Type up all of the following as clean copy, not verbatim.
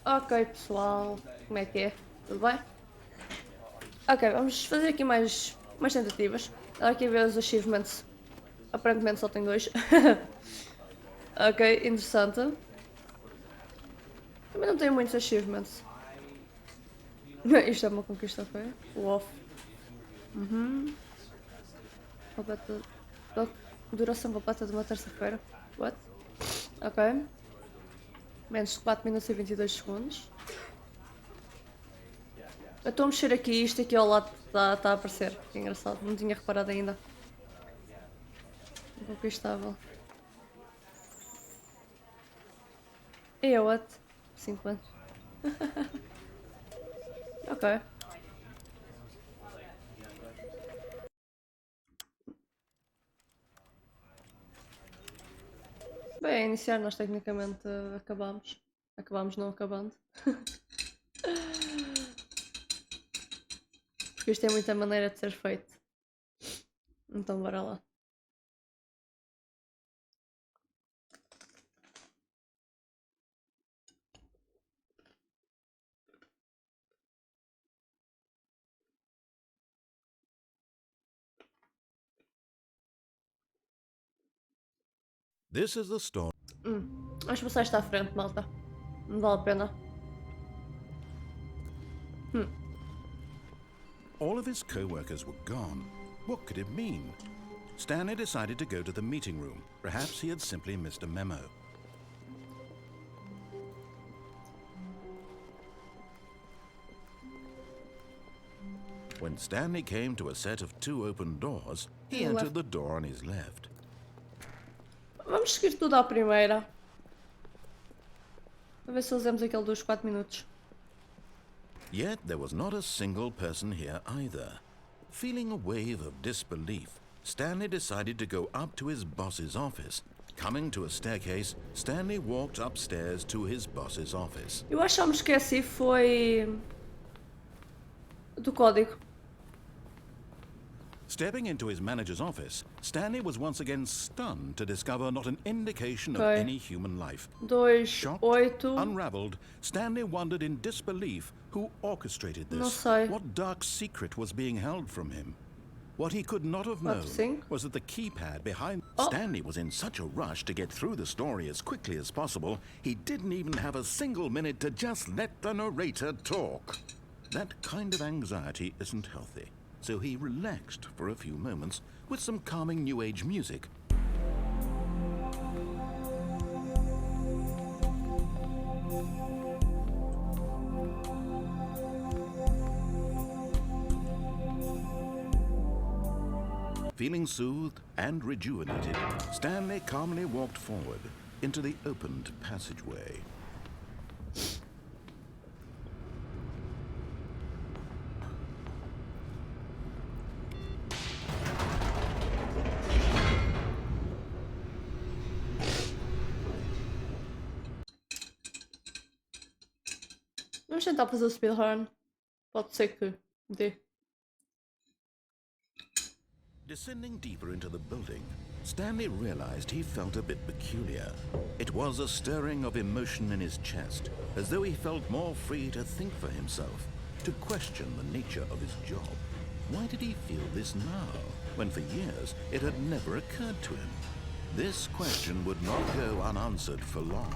Ok, pessoal, como é que é? Tudo bem? Ok, vamos fazer aqui mais tentativas. Estava aqui a ver os achievements. Aparentemente só tem 2. Ok, interessante. Também não tenho muitos achievements. Isto é uma conquista feia. O off. Completa... Duração completa de uma terça-feira. What? Ok. Menos de 4 minutos e 22 segundos. Eu estou a mexer aqui e isto aqui ao lado está a aparecer. Que engraçado, não tinha reparado ainda. Inconquistável. E eu, what? 5 anos. Ok. Bem, a iniciar nós tecnicamente acabamos. Acabamos não acabando. Porque isto tem muita maneira de ser feito. Então bora lá. This is the story. Vamos passar esta à frente, malta. Não vale a pena. All of his co-workers were gone. What could it mean? Stanley decided to go to the meeting room. Perhaps he had simply missed a memo. When Stanley came to a set of 2 open doors, he entered the door on his left. Vamos seguir tudo à primeira. A ver se fazemos aquele dos 4 minutos. Yet there was not a single person here either. Feeling a wave of disbelief, Stanley decided to go up to his boss's office. Coming to a staircase, Stanley walked upstairs to his boss's office. Eu acho que eu me esqueci foi do código. Stepping into his manager's office, Stanley was once again stunned to discover not an indication of any human life. 2, Shocked, 8. unraveled, Stanley wondered in disbelief who orchestrated this. Não sei. What dark secret was being held from him? What he could not have known was that the keypad behind... Stanley was in such a rush to get through the story as quickly as possible, he didn't even have a single minute to just let the narrator talk. That kind of anxiety isn't healthy, so he relaxed for a few moments with some calming New Age music. Feeling soothed and rejuvenated, Stanley calmly walked forward into the opened passageway. Vamos tentar fazer o speedrun. Pode ser que dê. Descending deeper into the building, Stanley realized he felt a bit peculiar. It was a stirring of emotion in his chest, as though he felt more free to think for himself, to question the nature of his job. Why did he feel this now, when for years it had never occurred to him? This question would not go unanswered for long.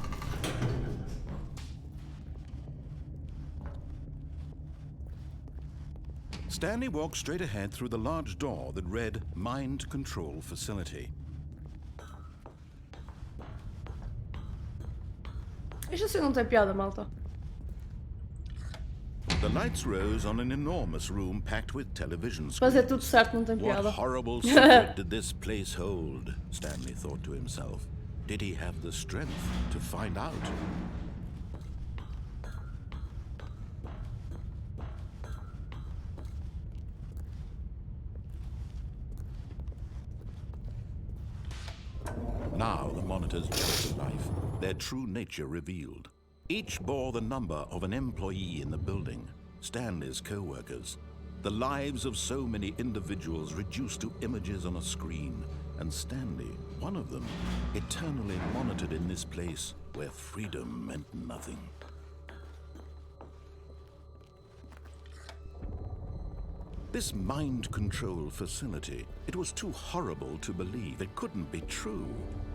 Stanley walked straight ahead through the large door that read Mind Control Facility. Isto assim não tem piada, malta. The lights rose on an enormous room packed with television screens. Fazer tudo certo não tem piada. What horrible secret did this place hold? Stanley thought to himself. Did he have the strength to find out? Now the monitors jumped to life, their true nature revealed. Each bore the number of an employee in the building, Stanley's co-workers. The lives of so many individuals reduced to images on a screen, and Stanley, one of them, eternally monitored in this place where freedom meant nothing. This mind control facility, it was too horrible to believe. It couldn't be true.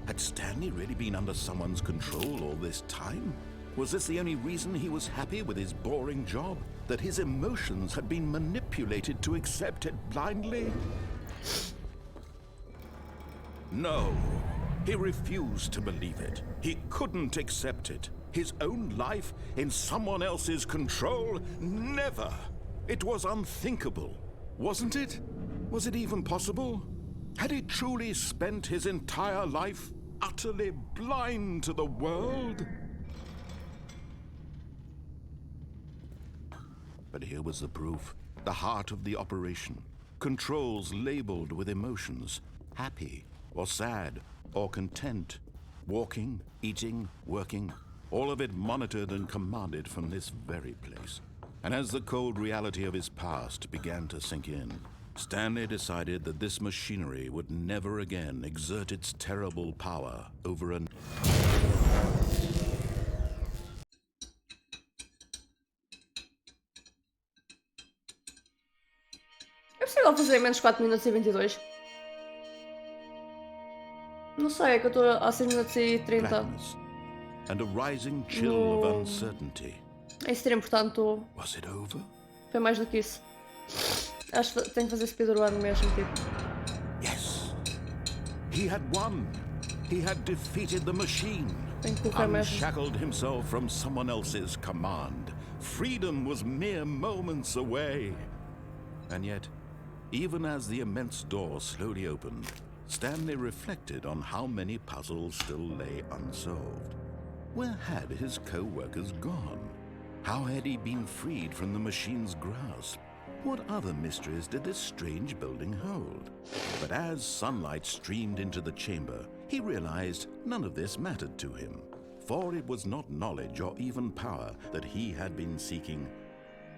Had Stanley really been under someone's control all this time? Was this the only reason he was happy with his boring job? That his emotions had been manipulated to accept it blindly? No, he refused to believe it. He couldn't accept it. His own life in someone else's control? Never! It was unthinkable. Wasn't it? Was it even possible? Had he truly spent his entire life utterly blind to the world? But here was the proof. The heart of the operation. Controls labeled with emotions. Happy, or sad, or content. Walking, eating, working. All of it monitored and commanded from this very place. And as the cold reality of his past began to sink in, Stanley decided that this machinery would never again exert its terrible power over an... É possível fazer em menos 4 minutos e 22? Não sei, é que eu estou a 6 minutos e 30. Gladness, and a rising chill of uncertainty. Em stream, portanto, Was it over? foi mais do que isso. Acho que tenho que fazer speedrun mesmo, tipo. Yes. He had won. He had defeated the machine. Tenho que colocar mesmo. Unshackled himself from someone else's command. Freedom was mere moments away. And yet, even as the immense door slowly opened, Stanley reflected on how many puzzles still lay unsolved. Where had his co-workers gone? How had he been freed from the machine's grasp? What other mysteries did this strange building hold? But as sunlight streamed into the chamber, he realized none of this mattered to him, for it was not knowledge or even power that he had been seeking,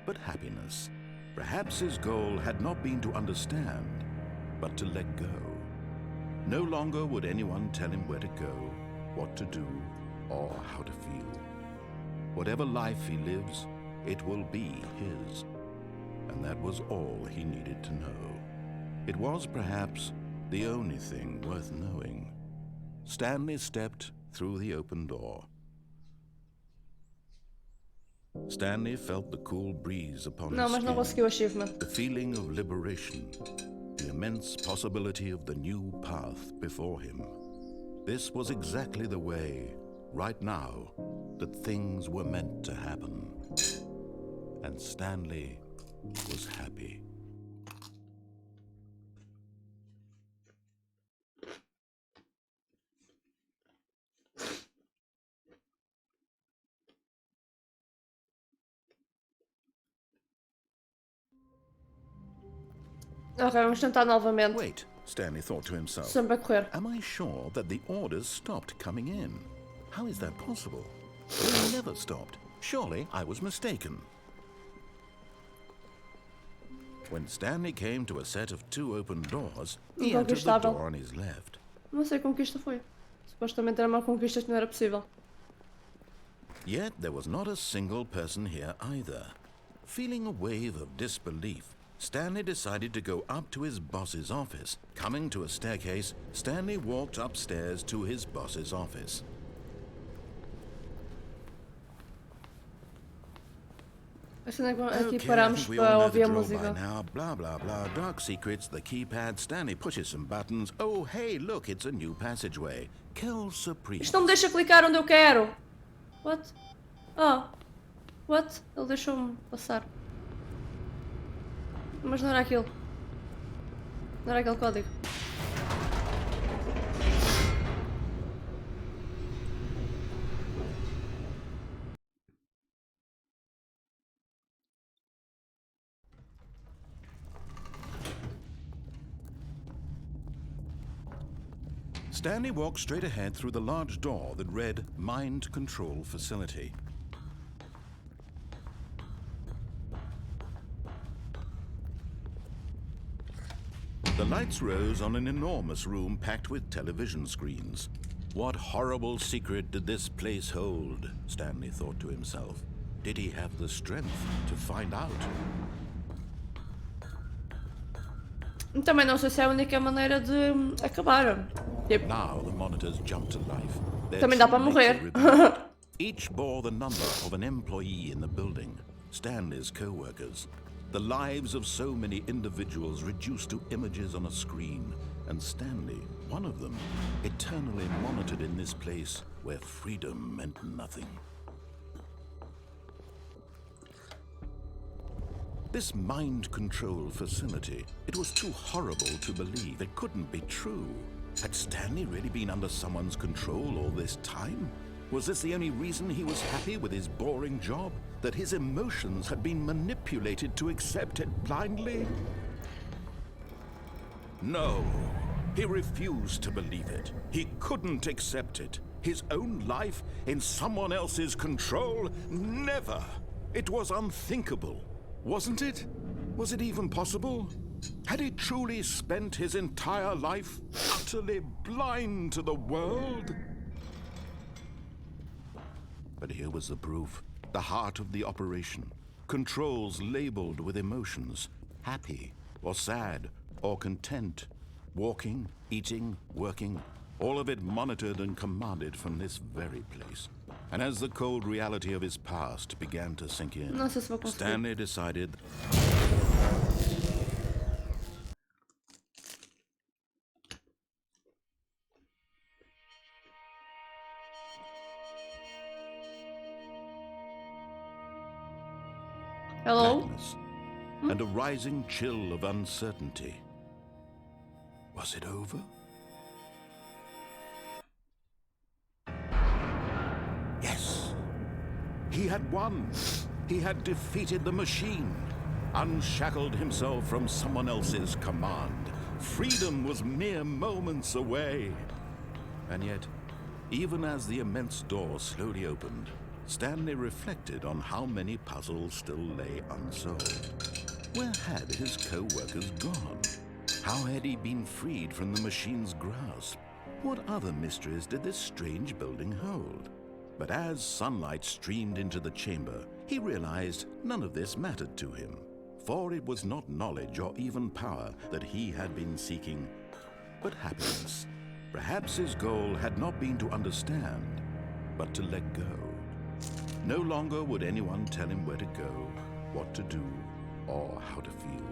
but happiness. Perhaps his goal had not been to understand, but to let go. No longer would anyone tell him where to go, what to do, or how to feel. Whatever life he lives, it will be his. And that was all he needed to know. It was perhaps the only thing worth knowing. Stanley stepped through the open door. Stanley felt the cool breeze upon Não, his mas não skin, conseguiu o achievement. the feeling of liberation, the immense possibility of the new path before him. This was exactly the way, right now, that things were meant to happen. And Stanley was happy. Ok, vamos tentar novamente. Wait, Stanley thought to himself. Sempre a correr. Am I sure that the orders stopped coming in? How is that possible? They never stopped. Surely I was mistaken. When Stanley came to a set of 2 open doors, he entered the door on his left. Não sei que conquista foi. Supostamente era uma conquista que não era possível. Yet there was not a single person here either. Feeling a wave of disbelief, Stanley decided to go up to his boss's office. Coming to a staircase, Stanley walked upstairs to his boss's office. Aqui paramos para ouvir a música. Now, blah, blah, blah. Dark secrets, the keypad. Stanley pushes some buttons. Oh, hey, look, it's a new passageway. Kill surprise. Isto não me deixa clicar onde eu quero. What? Ah. What? Ele deixou-me passar. Mas não era aquilo. Não era aquele código. Stanley walked straight ahead through the large door that read Mind Control Facility. The lights rose on an enormous room packed with television screens. What horrible secret did this place hold? Stanley thought to himself. Did he have the strength to find out? Também não sei se é a única maneira de acabar. Tipo, Now the monitors jumped to life. Their também dá para true morrer. nature revealed. Each bore the number of an employee in the building, Stanley's co-workers. The lives of so many individuals reduced to images on a screen, and Stanley, one of them, eternally monitored in this place where freedom meant nothing. This mind control facility, it was too horrible to believe. It couldn't be true. Had Stanley really been under someone's control all this time? Was this the only reason he was happy with his boring job? That his emotions had been manipulated to accept it blindly? No, he refused to believe it. He couldn't accept it. His own life in someone else's control? Never! It was unthinkable. Wasn't it? Was it even possible? Had he truly spent his entire life utterly blind to the world? But here was the proof. The heart of the operation. Controls labeled with emotions. Happy, or sad, or content. Walking, eating, working. All of it monitored and commanded from this very place. And as the cold reality of his past began to sink in, Não sei se vou conseguir. Stanley decided... Hello? blackness, and a rising chill of uncertainty. Was it over? Yes. He had won. He had defeated the machine, unshackled himself from someone else's command. Freedom was mere moments away. And yet, even as the immense door slowly opened, Stanley reflected on how many puzzles still lay unsolved. Where had his co-workers gone? How had he been freed from the machine's grasp? What other mysteries did this strange building hold? But as sunlight streamed into the chamber, he realized none of this mattered to him, for it was not knowledge or even power that he had been seeking, but happiness. Perhaps his goal had not been to understand, but to let go. No longer would anyone tell him where to go, what to do, or how to feel.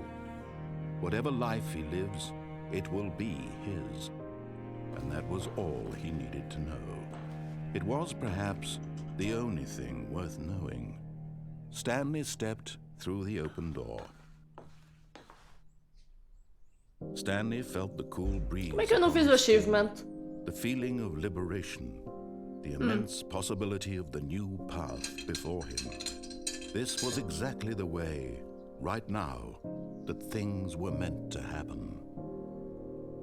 Whatever life he lives, it will be his. And that was all he needed to know. It was perhaps the only thing worth knowing. Stanley stepped through the open door. Stanley felt the cool breeze. Como é que eu não fiz o achievement? The feeling of liberation, the immense possibility of the new path before him. This was exactly the way, right now, that things were meant to happen.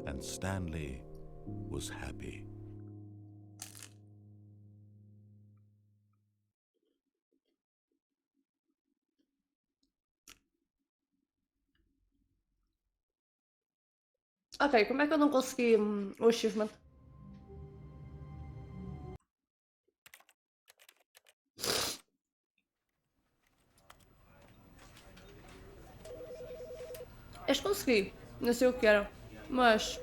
And Stanley was happy. Ok, como é que eu não consegui o achievement? Este consegui, não sei o que era, mas...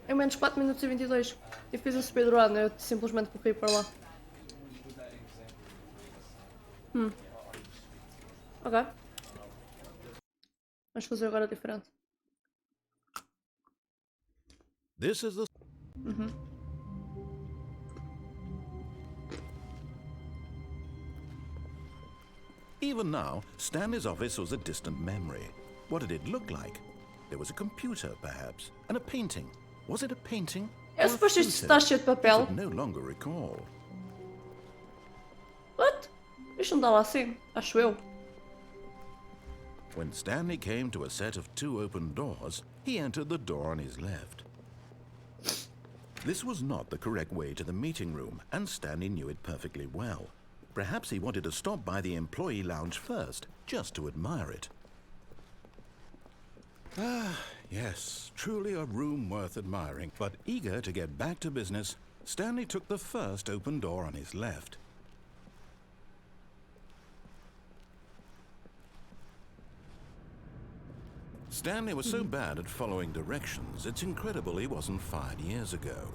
Em menos 4 minutos e 22 e fiz a speedrun, eu simplesmente corri para lá. Ok. Vamos fazer agora diferente. This is the... Even now, Stanley's office was a distant memory. What did it look like? There was a computer, perhaps, and a painting. Was it a painting? É suposto isto estar cheio de papel. Could no longer recall. What? Isto não estava assim, acho eu. When Stanley came to a set of 2 open doors, he entered the door on his left. This was not the correct way to the meeting room, and Stanley knew it perfectly well. Perhaps he wanted to stop by the employee lounge first, just to admire it. Ah, yes, truly a room worth admiring. But eager to get back to business, Stanley took the first open door on his left. Stanley was so bad at following directions, it's incredible he wasn't fired years ago.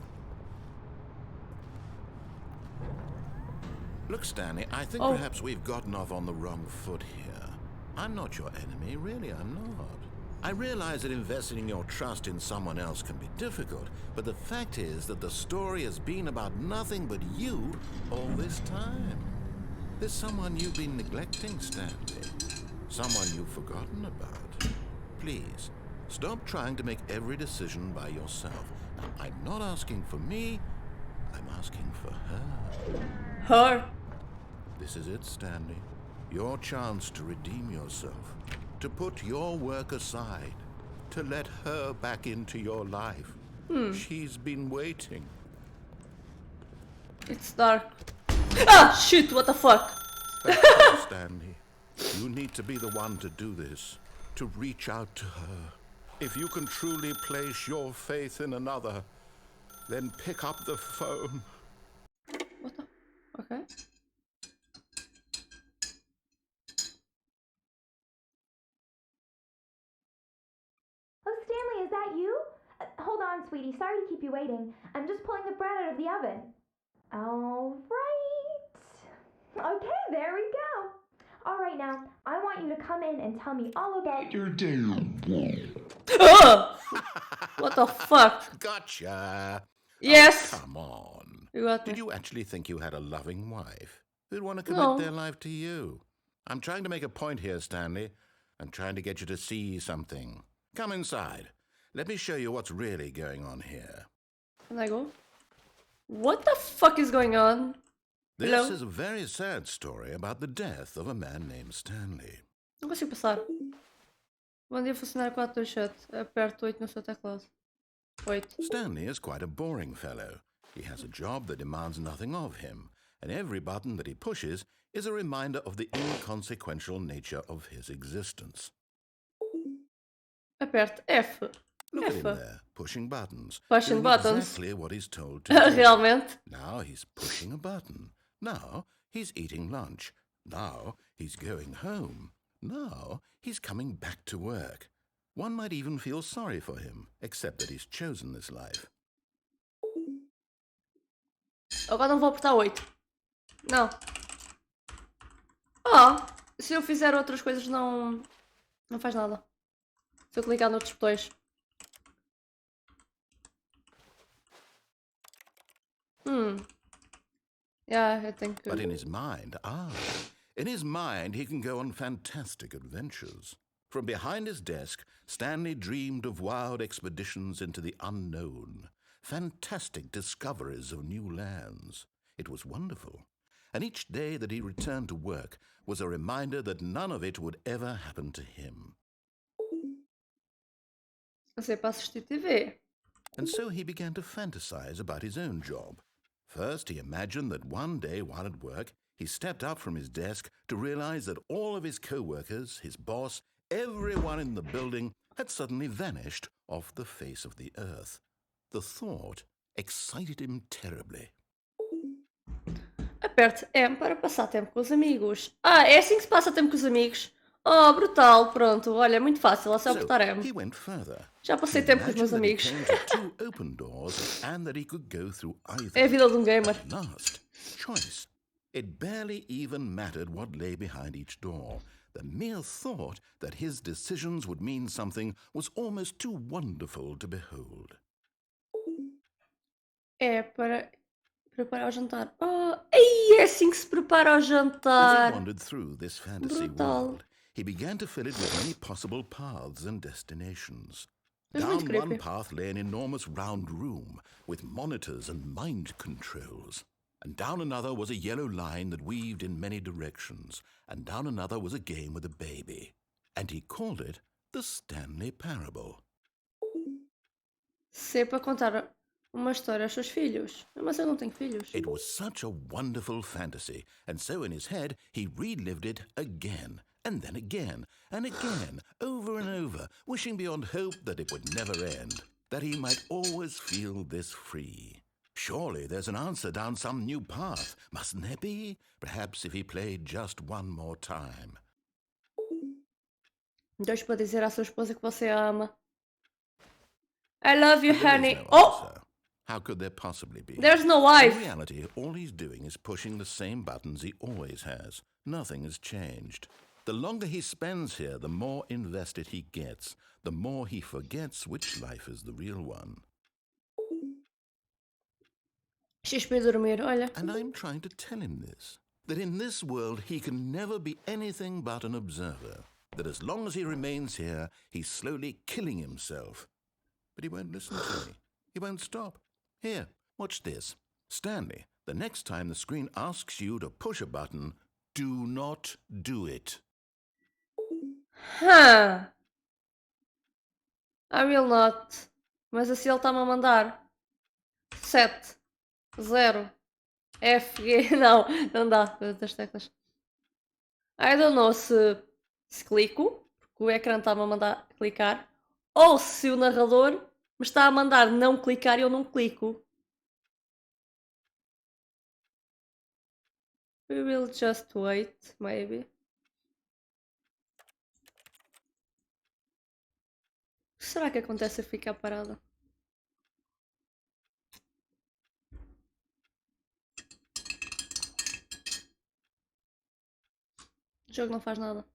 Look, Stanley, I think perhaps we've gotten off on the wrong foot here. I'm not your enemy, really, I'm not. I realize that investing your trust in someone else can be difficult, but the fact is that the story has been about nothing but you all this time. There's someone you've been neglecting, Stanley. Someone you've forgotten about. Please, stop trying to make every decision by yourself. Now, I'm not asking for me, I'm asking for her. Her? This is it, Stanley. Your chance to redeem yourself. To put your work aside. To let her back into your life. She's been waiting. It's dark. Ah, shit, what the fuck? Stanley, you need to be the one to do this. To reach out to her. If you can truly place your faith in another, then pick up the phone. What the? Okay. Oh, Stanley, is that you? Hold on, sweetie. Sorry to keep you waiting. I'm just pulling the bread out of the oven. All right. Okay, there we go. All right, now, I want you to come in and tell me all about your day. What the fuck? Gotcha. Yes. Oh, come on. You got Did me. you actually think you had a loving wife who'd want to commit No. their life to you? I'm trying to make a point here, Stanley. I'm trying to get you to see something. Come inside. Let me show you what's really going on here. Can I go? What the fuck is going on? This Hello? is a very sad story about the death of a man named Stanley. Não consigo passar. Bom dia, funcionário 427. Aperto 8 no seu teclado. 8. Stanley is quite a boring fellow. He has a job that demands nothing of him, and every button that he pushes is a reminder of the inconsequential nature of his existence. Aperto F. Look at him F. there, pushing buttons. Pushing doing buttons. Exactly what he's told to do. Realmente. Now he's pushing a button. Now he's eating lunch. Now he's going home. Now he's coming back to work. One might even feel sorry for him, except that he's chosen this life. Agora não vou apertar 8. Não. Ah, se eu fizer outras coisas não faz nada. Se eu clicar noutros botões. Yeah, I think. But in his mind, he can go on fantastic adventures. From behind his desk, Stanley dreamed of wild expeditions into the unknown, fantastic discoveries of new lands. It was wonderful. And each day that he returned to work was a reminder that none of it would ever happen to him. Não sei para assistir TV. And so he began to fantasize about his own job. First, he imagined that one day while at work, he stepped up from his desk to realize that all of his co-workers, his boss, everyone in the building had suddenly vanished off the face of the earth. The thought excited him terribly. Aperte M para passar tempo com os amigos. Ah, é assim que se passa tempo com os amigos? Oh, brutal, pronto. Olha, é muito fácil, é só apertar M. He went further. Já passei tempo com os meus Imagined amigos. that he came to 2 open doors and that he could go through either. É a vida de um gamer. At last, choice. It barely even mattered what lay behind each door. The mere thought that his decisions would mean something was almost too wonderful to behold. É para preparar o jantar. Oh, ei, é assim que se prepara o As he jantar. wandered through this fantasy Brutal. world, he began to fill it with many possible paths and destinations. That's Down really one creepy. path lay an enormous round room with monitors and mind controls. And down another was a yellow line that weaved in many directions. And down another was a game with a baby. And he called it the Stanley Parable. Se é para contar uma história aos seus filhos. Mas eu não tenho filhos. It was such a wonderful fantasy, and so in his head he relived it again, and then again, and again, over and over, wishing beyond hope that it would never end, that he might always feel this free. Surely there's an answer down some new path, mustn't there be? Perhaps if he played just one more time. Dois para dizer à sua esposa que você a ama. I love you, But there is honey. no Oh! answer. How could there possibly be? There's no In wife. reality, all he's doing is pushing the same buttons he always has. Nothing has changed. The longer he spends here, the more invested he gets, the more he forgets which life is the real one. XP dormir, olha. And I'm trying to tell him this, that in this world he can never be anything but an observer, that as long as he remains here, he's slowly killing himself. But he won't listen to me. He won't stop. Here, watch this. Stanley, the next time the screen asks you to push a button, do not do it. Huh. I will not. Mas assim ele está-me a mandar. 7. 0. F, G. Não, não dá. Das teclas. I don't know se clico, porque o ecrã está-me a mandar clicar, ou se o narrador me está a mandar não clicar e eu não clico. We will just wait, maybe. O que será que acontece se ficar parada? O jogo não faz nada.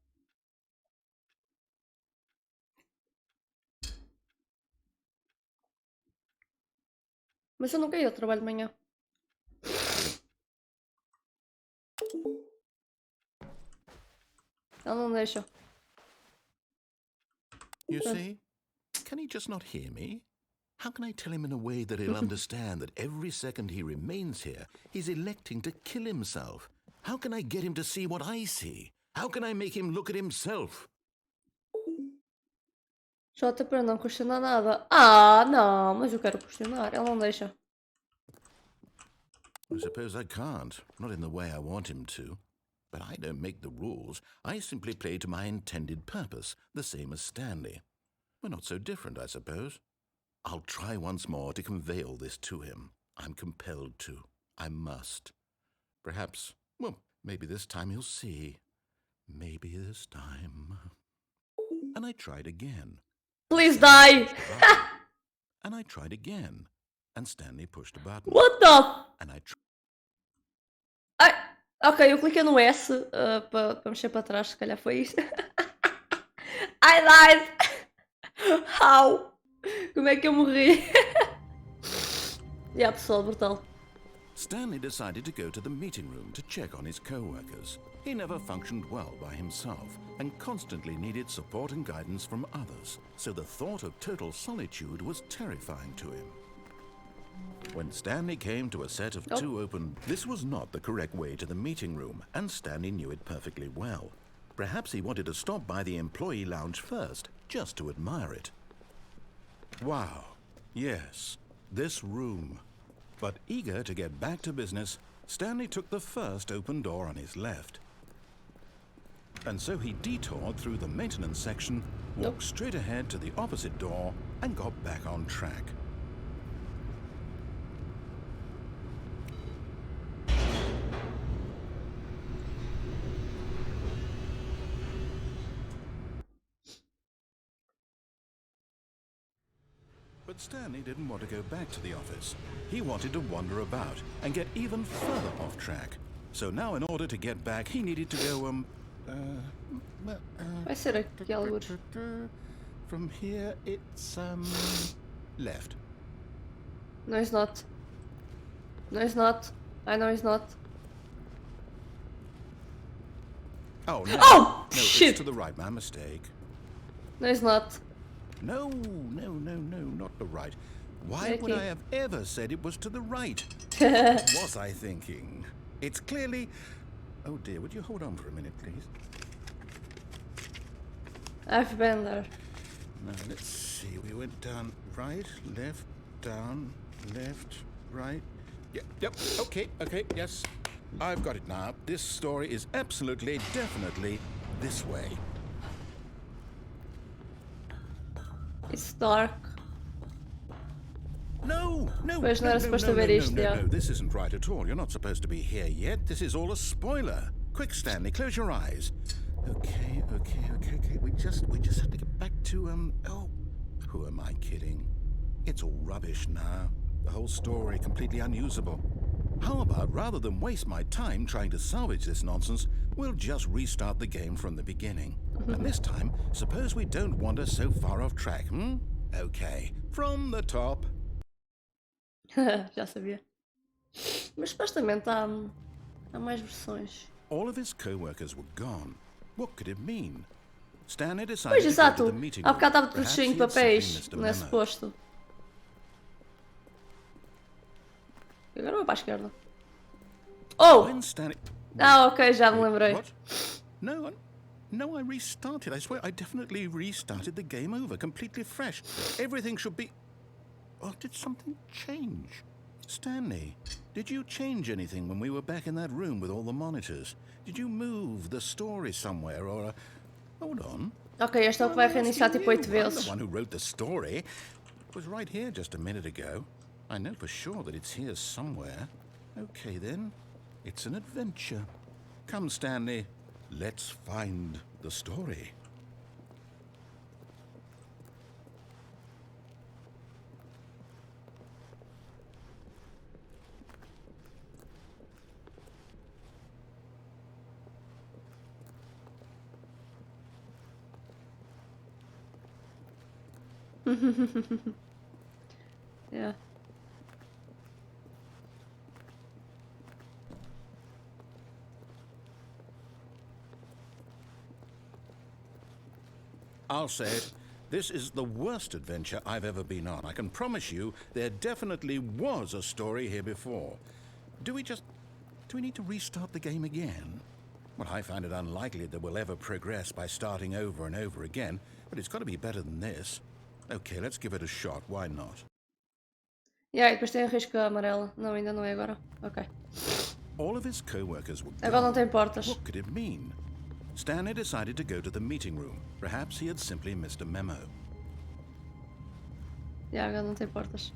Mas eu não quero ir ao trabalho de manhã. Ela não deixa. You see? Can he just not hear me? How can I tell him in a way that he'll understand that every second he remains here, he's electing to kill himself? How can I get him to see what I see? How can I make him look at himself? Jota para não questionar nada. Ah, não, mas eu quero questionar. Ela não deixa. I suppose I can't, not in the way I want him to. But I don't make the rules. I simply play to my intended purpose, the same as Stanley. We're not so different, I suppose. I'll try once more to convey all this to him. I'm compelled to. I must. Perhaps, well, maybe this time he'll see. Maybe this time. And I tried again. Please die! And I tried again. And Stanley pushed a button. What the? And I Ai, ok, eu cliquei no S para mexer para trás, se calhar foi isso. I lied! How? Como é que eu morri? Pessoal, brutal. Stanley decided to go to the meeting room to check on his co-workers. He never functioned well by himself and constantly needed support and guidance from others, so the thought of total solitude was terrifying to him. When Stanley came to a set of two open... This was not the correct way to the meeting room, and Stanley knew it perfectly well. Perhaps he wanted to stop by the employee lounge first, just to admire it. Wow, yes, this room. But eager to get back to business, Stanley took the first open door on his left. And so he detoured through the maintenance section, walked straight ahead to the opposite door, and got back on track. But Stanley didn't want to go back to the office. He wanted to wander about and get even further off track. So now in order to get back, he needed to go, Vai ser aqui algo. from here, it's, left. No, it's not. No, it's not. I know it's not. Oh, no. Oh, no, shit. It's to the right, my mistake. No, it's not. No, not the right. Why would I have ever said it was to the right? What was I thinking? It's clearly... Oh dear, would you hold on for a minute, please? I've been there. Now, let's see. We went down right, left, down, left, right. Yep, okay, yes. I've got it now. This story is absolutely, definitely this way. It's dark. No. Pois não era suposto haver isto, No, this isn't right at all. You're not supposed to be here yet. This is all a spoiler. Quick, Stanley, close your eyes. Okay. We just have to get back to, oh, who am I kidding? It's all rubbish now. The whole story completely unusable. How about, rather than waste my time trying to salvage this nonsense, we'll just restart the game from the beginning. And this time, suppose we don't wander so far off track, Okay, from the top. Já sabia. Mas supostamente há mais versões. All of his co-workers were gone. What could it mean? Stanley Pois, decided to go to exato. the meeting Há room. bocado estava tudo Perhaps cheio he de had simply papéis. missed a Não é memo. suposto. E agora vou para a esquerda. Oh! When Stanley... Ok, já me Wait, lembrei. what? No, I restarted. I swear, I definitely restarted the game over, completely fresh. Everything should be... Or did something change? Stanley, did you change anything when we were back in that room with all the monitors? Did you move the story somewhere or... Hold on. Ok, este é o que vai reiniciar tipo 8 I'm vezes. the one who wrote the story. It was right here just a minute ago. I know for sure that it's here somewhere. Okay then, it's an adventure. Come, Stanley, let's find the story. Yeah. I'll say it. This is the worst adventure I've ever been on. I can promise you there definitely was a story here before. Do we need to restart the game again? Well, I find it unlikely that we'll ever progress by starting over and over again, but it's got to be better than this. Okay, let's give it a shot. Why not? Yeah, e depois tem a risca amarela. Não, ainda não é agora. Ok. All of his co-workers were Agora não gone. tem portas. What could it mean? Stanley decided to go to the meeting room. Perhaps he had simply missed a memo. Yeah, agora não tem portas.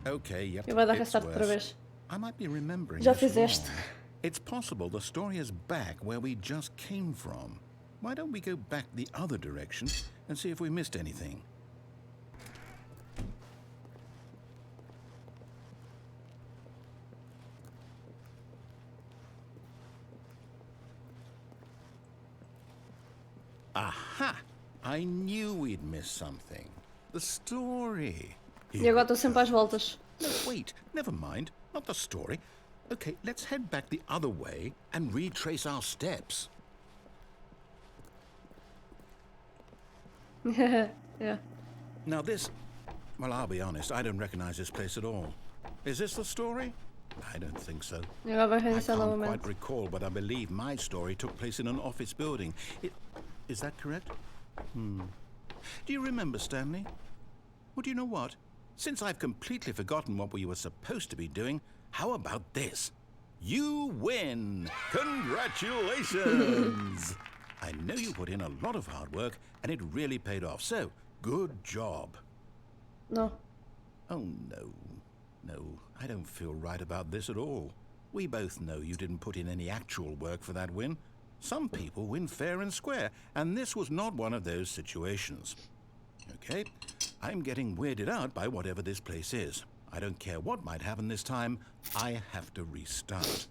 Okay, yep, E vai dar it's restart outra worse. vez. I might be remembering Já this fizeste. wrong. It's possible the story is back where we just came from. Why don't we go back the other direction and see if we missed anything? Aha! I knew we'd missed something. The story. E agora estou sempre às voltas. No, wait, never mind. Not the story. Okay, let's head back the other way and retrace our steps. Yeah. Now this... Well, I'll be honest, I don't recognize this place at all. Is this the story? I don't think so. E agora vai I reiniciar can't novamente. quite recall, but I believe my story took place in an office building. Is that correct? Do you remember, Stanley? Well, do you know what? Since I've completely forgotten what we were supposed to be doing, how about this? You win! Congratulations! I know you put in a lot of hard work, and it really paid off, so good job. Não. Oh, no, I don't feel right about this at all. We both know you didn't put in any actual work for that win. Some people win fair and square, and this was not one of those situations. Okay, I'm getting weirded out by whatever this place is. I don't care what might happen this time, I have to restart.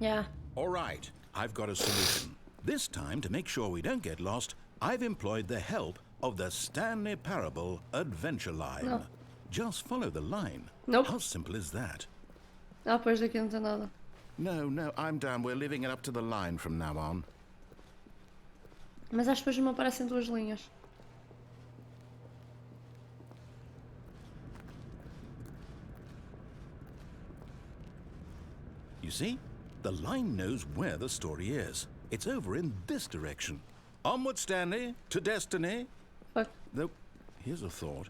Yeah. All right, I've got a solution. This time, to make sure we don't get lost, I've employed the help of the Stanley Parable Adventure Line. No. Just follow the line. Nope. How simple is that? Ah, pois daqui não tem nada. No, I'm down. We're leaving it up to the line from now on. Mas acho que depois não aparecem duas linhas. You see? The line knows where the story is. It's over in this direction. Onward, Stanley, to destiny. Fuck. Though, here's a thought.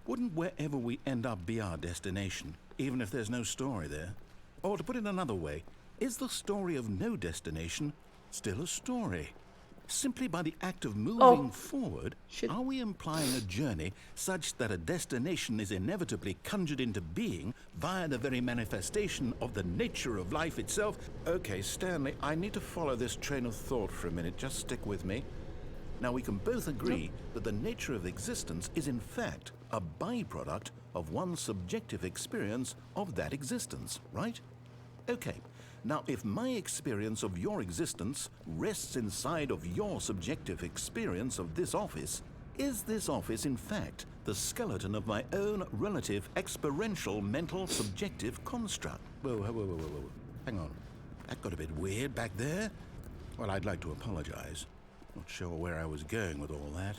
Wouldn't wherever we end up be our destination, even if there's no story there? Or to put it another way, is the story of no destination still a story? Simply by the act of moving forward, Shit. are we implying a journey such that a destination is inevitably conjured into being via the very manifestation of the nature of life itself? Okay, Stanley, I need to follow this train of thought for a minute. Just stick with me. Now, we can both agree that the nature of existence is in fact a byproduct of one's subjective experience of that existence, right? Okay. Now, if my experience of your existence rests inside of your subjective experience of this office, is this office in fact the skeleton of my own relative experiential mental subjective construct? Whoa, whoa, whoa, whoa, whoa, whoa. Hang on. That got a bit weird back there. Well, I'd like to apologize. Not sure where I was going with all that.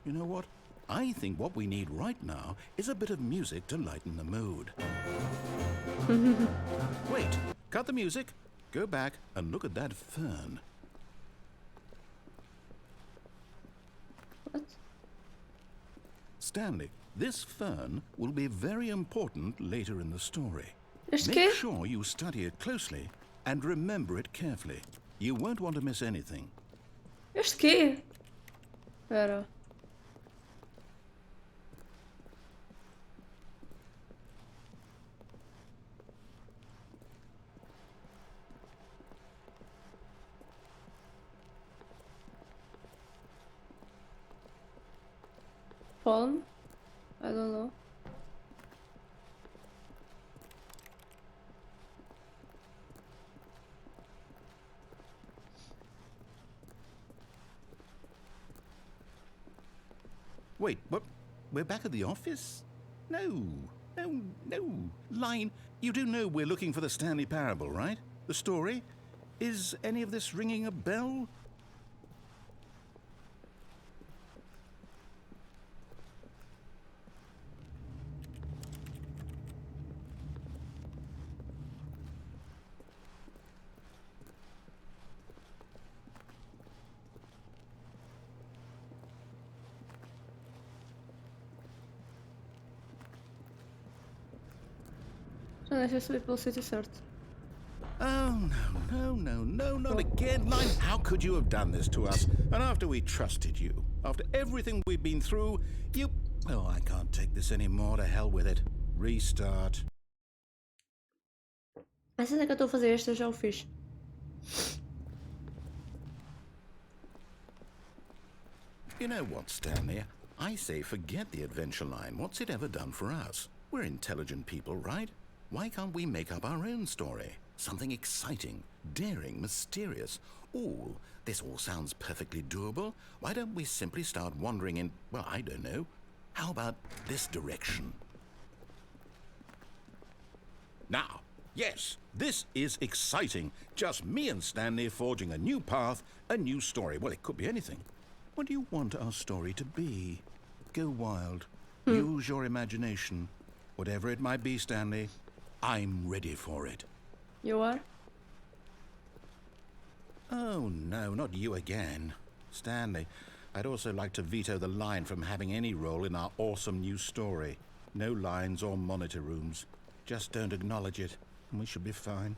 You know what? I think what we need right now is a bit of music to lighten the mood. Wait. Cut the music, go back and look at that fern. What? Stanley, this fern will be very important later in the story. Este Make quê? sure you study it closely and remember it carefully. You won't want to miss anything. Este quê? Espera. Phone? I don't know. Wait, what? We're back at the office? No. Line, you do know we're looking for the Stanley Parable, right? The story? Is any of this ringing a bell? Já deixa eu saber pelo sítio certo. Oh, no, not again. Line, how could you have done this to us? And after we trusted you, after everything we've been through, you... Oh, I can't take this anymore. To hell with it. Restart. A cena que eu estou a fazer esta eu já o fiz. You know what, Stanley? I say forget the adventure line. What's it ever done for us? We're intelligent people, right? Why can't we make up our own story? Something exciting, daring, mysterious. Ooh, this all sounds perfectly doable. Why don't we simply start wandering in, well, I don't know. How about this direction? Now, yes, this is exciting. Just me and Stanley forging a new path, a new story. Well, it could be anything. What do you want our story to be? Go wild. Use your imagination. Whatever it might be, Stanley, I'm ready for it. You are? Oh, no, not you again. Stanley, I'd also like to veto the line from having any role in our awesome new story. No lines or monitor rooms. Just don't acknowledge it, and we should be fine.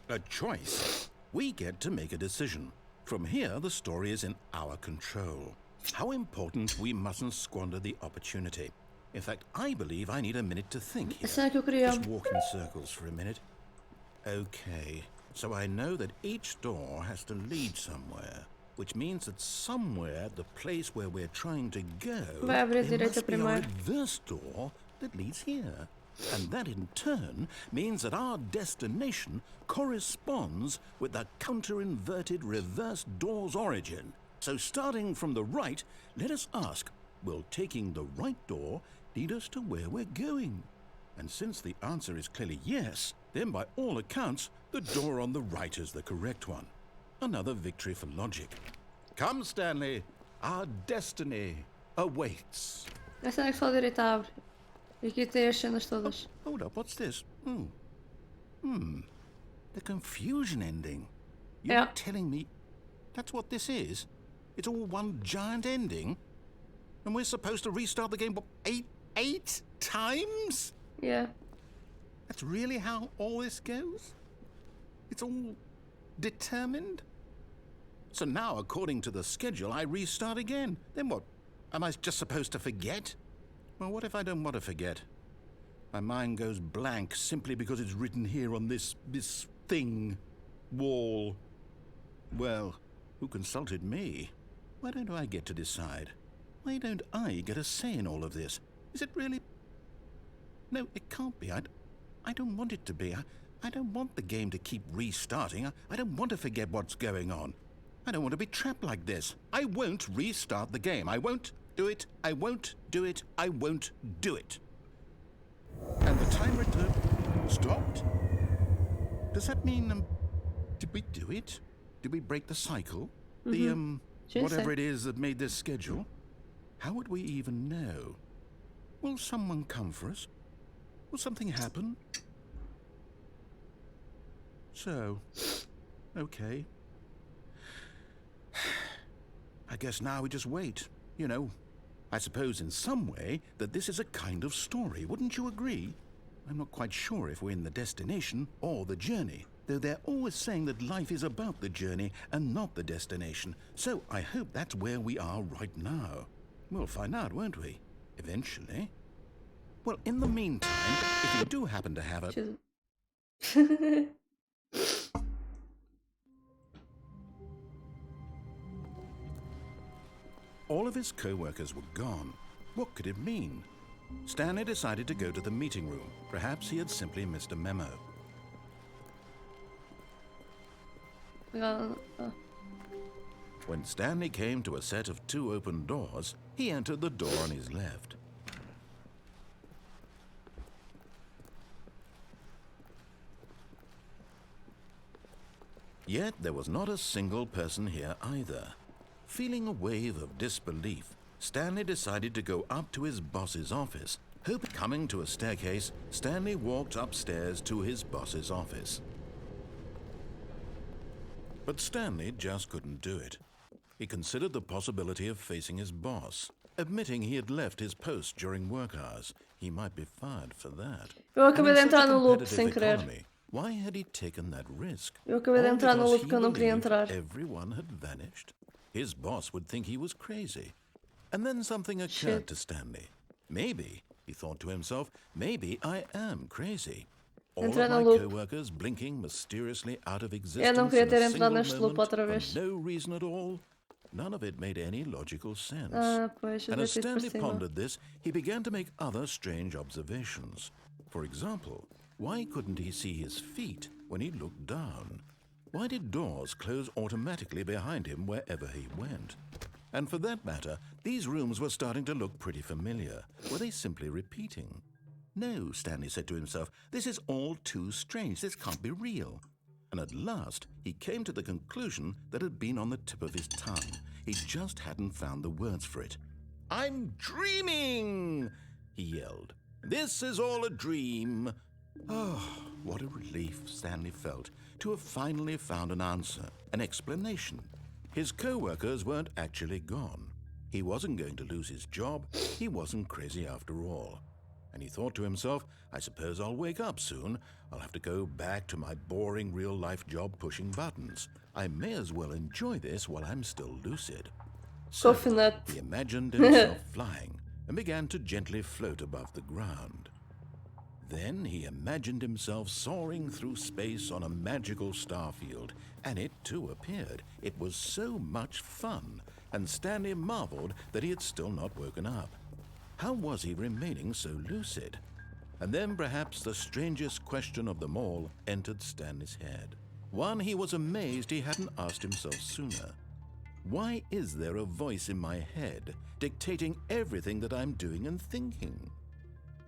A choice. We get to make a decision. From here, the story is in our control. How important we mustn't squander the opportunity. In fact, I believe I need a minute to think A here. cena que eu queria. Just walk in circles for a minute. Okay, so I know that each door has to lead somewhere, which means that somewhere, the place where we're trying to go, Vai abrir there direita must be a primeiro. reverse door that leads here. And that in turn means that our destination corresponds with the counter-inverted reverse door's origin. So starting from the right, let us ask, will taking the right door lead us to where we're going? And since the answer is clearly yes, then by all accounts, the door on the right is the correct one. Another victory for logic. Come, Stanley, our destiny awaits. A cena que só a direita abre. E aqui tem as cenas todas. Hold up, what's this? The confusion ending. You're Yeah. telling me that's what this is? It's all one giant ending? And we're supposed to restart the game, what, eight times? Yeah. That's really how all this goes? It's all determined? So now, according to the schedule, I restart again. Then what? Am I just supposed to forget? Well, what if I don't want to forget? My mind goes blank simply because it's written here on this thing, wall. Well, who consulted me? Why don't I get to decide? Why don't I get a say in all of this? Is it really? No, it can't be. I don't want it to be. I don't want the game to keep restarting. I don't want to forget what's going on. I don't want to be trapped like this. I won't restart the game. I won't do it. I won't do it. I won't do it. And the timer stopped? Does that mean, did we do it? Did we break the cycle? Whatever it is that made this schedule? How would we even know? Will someone come for us? Will something happen? So, okay. I guess now we just wait, you know. I suppose in some way that this is a kind of story, wouldn't you agree? I'm not quite sure if we're in the destination or the journey, though they're always saying that life is about the journey and not the destination. So I hope that's where we are right now. We'll find out, won't we? Eventually. Well, in the meantime, if you do happen to have a... All of his co-workers were gone. What could it mean? Stanley decided to go to the meeting room. Perhaps he had simply missed a memo. When Stanley came to a set of 2 open doors, he entered the door on his left. Yet there was not a single person here either. Feeling a wave of disbelief, Stanley decided to go up to his boss's office. Coming to a staircase, Stanley walked upstairs to his boss's office. But Stanley just couldn't do it. He considered the possibility of facing his boss. Admitting he had left his post during work hours, he might be fired for that. Eu acabei de entrar no loop sem querer. Why had he taken that risk? Eu acabei de entrar no loop que eu não queria entrar. Everyone had vanished. His boss would think he was crazy. And then something occurred to Stanley. Maybe, he thought to himself, maybe I am crazy. All of my co-workers blinking mysteriously out of existence não queria ter in a entrado single neste loop moment outra for vez. no reason at all. None of it made any logical sense. Pois, And as Stanley pondered this, he began to make other strange observations. For example, why couldn't he see his feet when he looked down? Why did doors close automatically behind him wherever he went? And for that matter, these rooms were starting to look pretty familiar. Were they simply repeating? No, Stanley said to himself, this is all too strange. This can't be real. And at last, he came to the conclusion that had been on the tip of his tongue. He just hadn't found the words for it. I'm dreaming, he yelled. This is all a dream. Oh, what a relief Stanley felt to have finally found an answer, an explanation. His co-workers weren't actually gone. He wasn't going to lose his job. He wasn't crazy after all. And he thought to himself, I suppose I'll wake up soon. I'll have to go back to my boring real-life job pushing buttons. I may as well enjoy this while I'm still lucid. So he imagined himself flying and began to gently float above the ground. Then he imagined himself soaring through space on a magical starfield, and it too appeared. It was so much fun, and Stanley marveled that he had still not woken up. How was he remaining so lucid? And then perhaps the strangest question of them all entered Stanley's head. One he was amazed he hadn't asked himself sooner. Why is there a voice in my head dictating everything that I'm doing and thinking?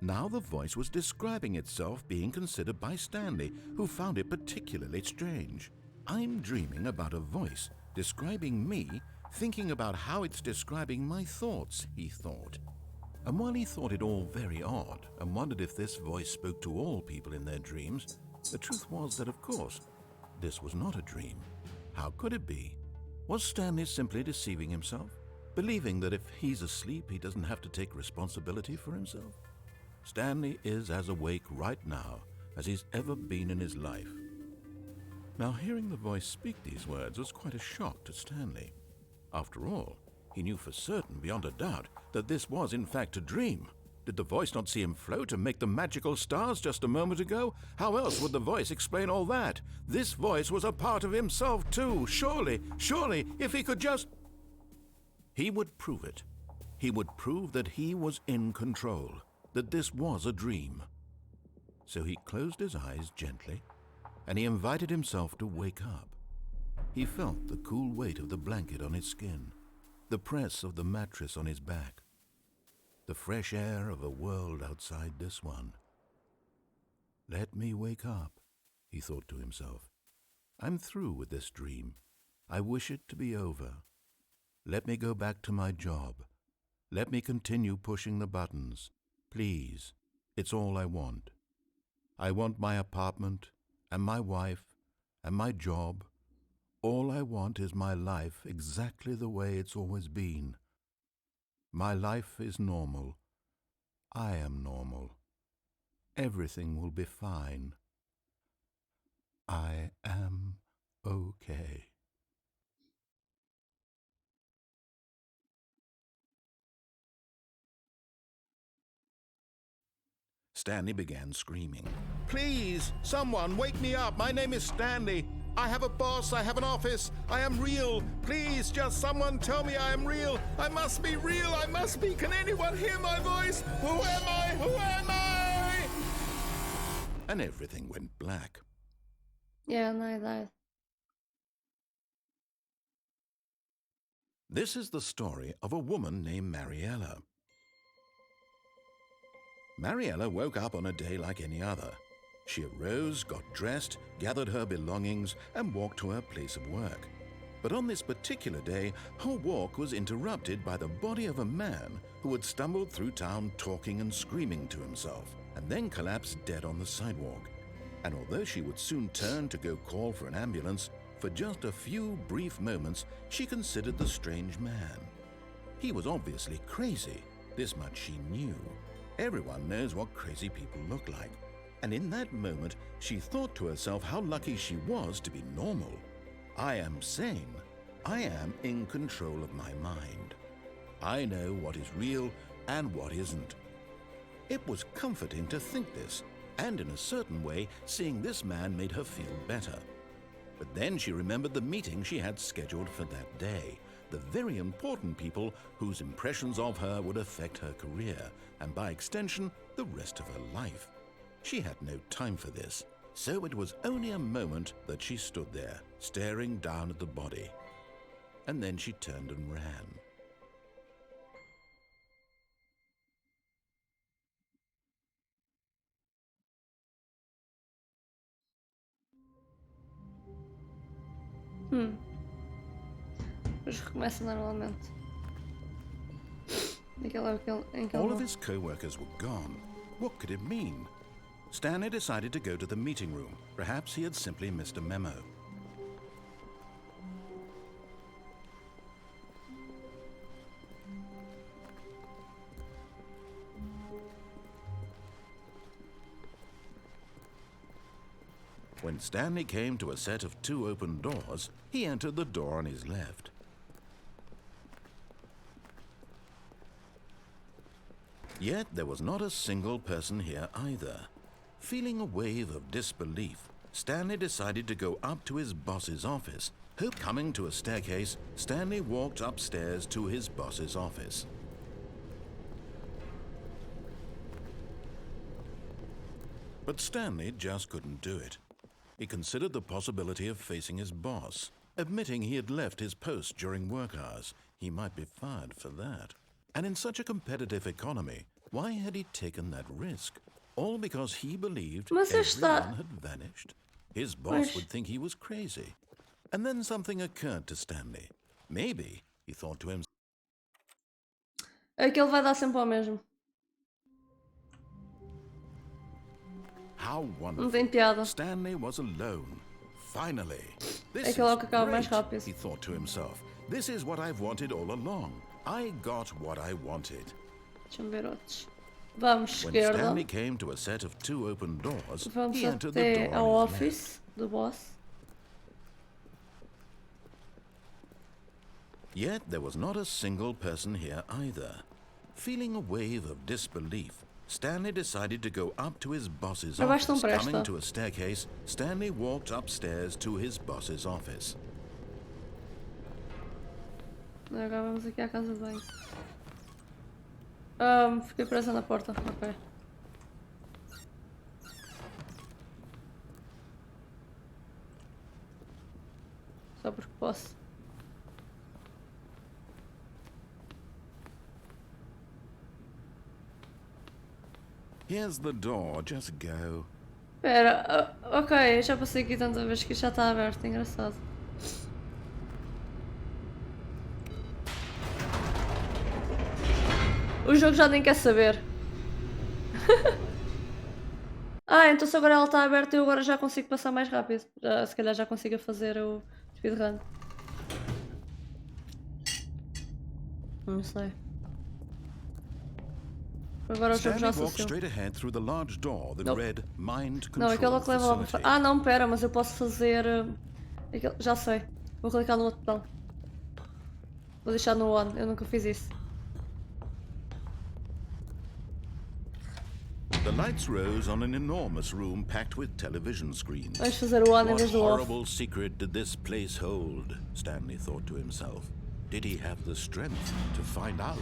Now the voice was describing itself being considered by Stanley, who found it particularly strange. I'm dreaming about a voice describing me, thinking about how it's describing my thoughts, he thought. And while he thought it all very odd and wondered if this voice spoke to all people in their dreams, the truth was that, of course, this was not a dream. How could it be? Was Stanley simply deceiving himself, believing that if he's asleep, he doesn't have to take responsibility for himself? Stanley is as awake right now as he's ever been in his life. Now, hearing the voice speak these words was quite a shock to Stanley. After all, he knew for certain, beyond a doubt, that this was in fact a dream. Did the voice not see him float and make the magical stars just a moment ago? How else would the voice explain all that? This voice was a part of himself too. Surely, if he could just... He would prove it. He would prove that he was in control, that this was a dream. So he closed his eyes gently, and he invited himself to wake up. He felt the cool weight of the blanket on his skin, the press of the mattress on his back, the fresh air of a world outside this one. Let me wake up, he thought to himself. I'm through with this dream. I wish it to be over. Let me go back to my job. Let me continue pushing the buttons. Please, it's all I want. I want my apartment and my wife and my job. All I want is my life exactly the way it's always been. My life is normal. I am normal. Everything will be fine. I am okay. Stanley began screaming. Please, someone, wake me up. My name is Stanley. I have a boss. I have an office. I am real. Please, just someone tell me I am real. I must be real. I must be. Can anyone hear my voice? Who am I? Who am I? And everything went black. Yeah, no, I died. This is the story of a woman named Mariella. Mariella woke up on a day like any other. She arose, got dressed, gathered her belongings, and walked to her place of work. But on this particular day, her walk was interrupted by the body of a man who had stumbled through town talking and screaming to himself, and then collapsed dead on the sidewalk. And although she would soon turn to go call for an ambulance, for just a few brief moments she considered the strange man. He was obviously crazy. This much she knew. Everyone knows what crazy people look like. And in that moment, she thought to herself how lucky she was to be normal. I am sane. I am in control of my mind. I know what is real and what isn't. It was comforting to think this, and in a certain way, seeing this man made her feel better. But then she remembered the meeting she had scheduled for that day, the very important people whose impressions of her would affect her career, and by extension, the rest of her life. She had no time for this, so it was only a moment that she stood there, staring down at the body. And then she turned and ran. Depois recomeça normalmente. All of his co-workers were gone. What could it mean? Stanley decided to go to the meeting room. Perhaps he had simply missed a memo. When Stanley came to a set of 2 open doors, he entered the door on his left. Yet there was not a single person here either. Feeling a wave of disbelief, Stanley decided to go up to his boss's office. Coming to a staircase, Stanley walked upstairs to his boss's office. But Stanley just couldn't do it. He considered the possibility of facing his boss, admitting he had left his post during work hours. He might be fired for that. And in such a competitive economy, why had he taken that risk? All because he believed everyone had vanished. His boss would think he was crazy. And then something occurred to Stanley. Maybe, he thought to himself, aquele vai dar sempre ao mesmo. how Não wonderful. tem piada. Stanley was alone. Finally. This É is aquele que acaba mais great, rápido. he thought to himself. This is what I've wanted all along. I got what I wanted. Deixa-me ver outros. Vamos When esquerda. Stanley came to a set of 2 open doors, Vamos he entered the até door ao on his left. office do boss. Yet there was not a single person here either. Feeling a wave of disbelief, Stanley decided to go up to his boss's Abaixo não office. presta. Coming to a staircase, Stanley walked upstairs to his boss's office. Agora vamos aqui à casa de banho. Fiquei presa na porta. Ok. Só porque posso. Here's the door, just go. Espera, ok, já passei aqui tanta vez que isto já está aberto, engraçado. O jogo já nem quer saber. Então se agora ela está aberta eu agora já consigo passar mais rápido. Se calhar já consigo fazer o speedrun. Não sei. Agora o jogo já Stanley walked associou. straight ahead through the large door that Nope. read Mind Não, Control aquela que leva logo. Facility. Não, pera, mas eu posso fazer. Já sei. Vou clicar no outro botão. Vou deixar no on, eu nunca fiz isso. The lights rose on an enormous room packed with television screens. Vamos fazer o on em What vez do off. horrible secret did this place hold? Stanley thought to himself. Did he have the strength to find out?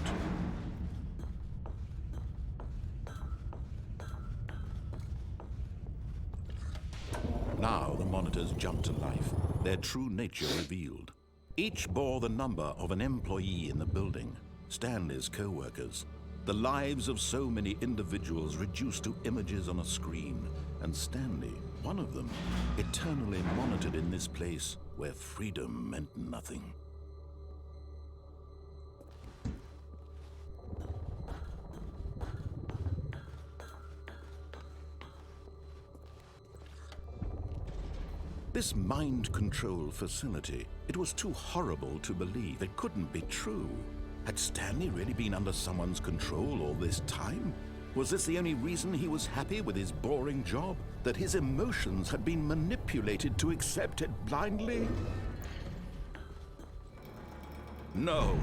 Now the monitors jumped to life, their true nature revealed. Each bore the number of an employee in the building, Stanley's co-workers. The lives of so many individuals reduced to images on a screen, and Stanley, one of them, eternally monitored in this place where freedom meant nothing. This mind control facility, it was too horrible to believe. It couldn't be true. Had Stanley really been under someone's control all this time? Was this the only reason he was happy with his boring job? That his emotions had been manipulated to accept it blindly? No,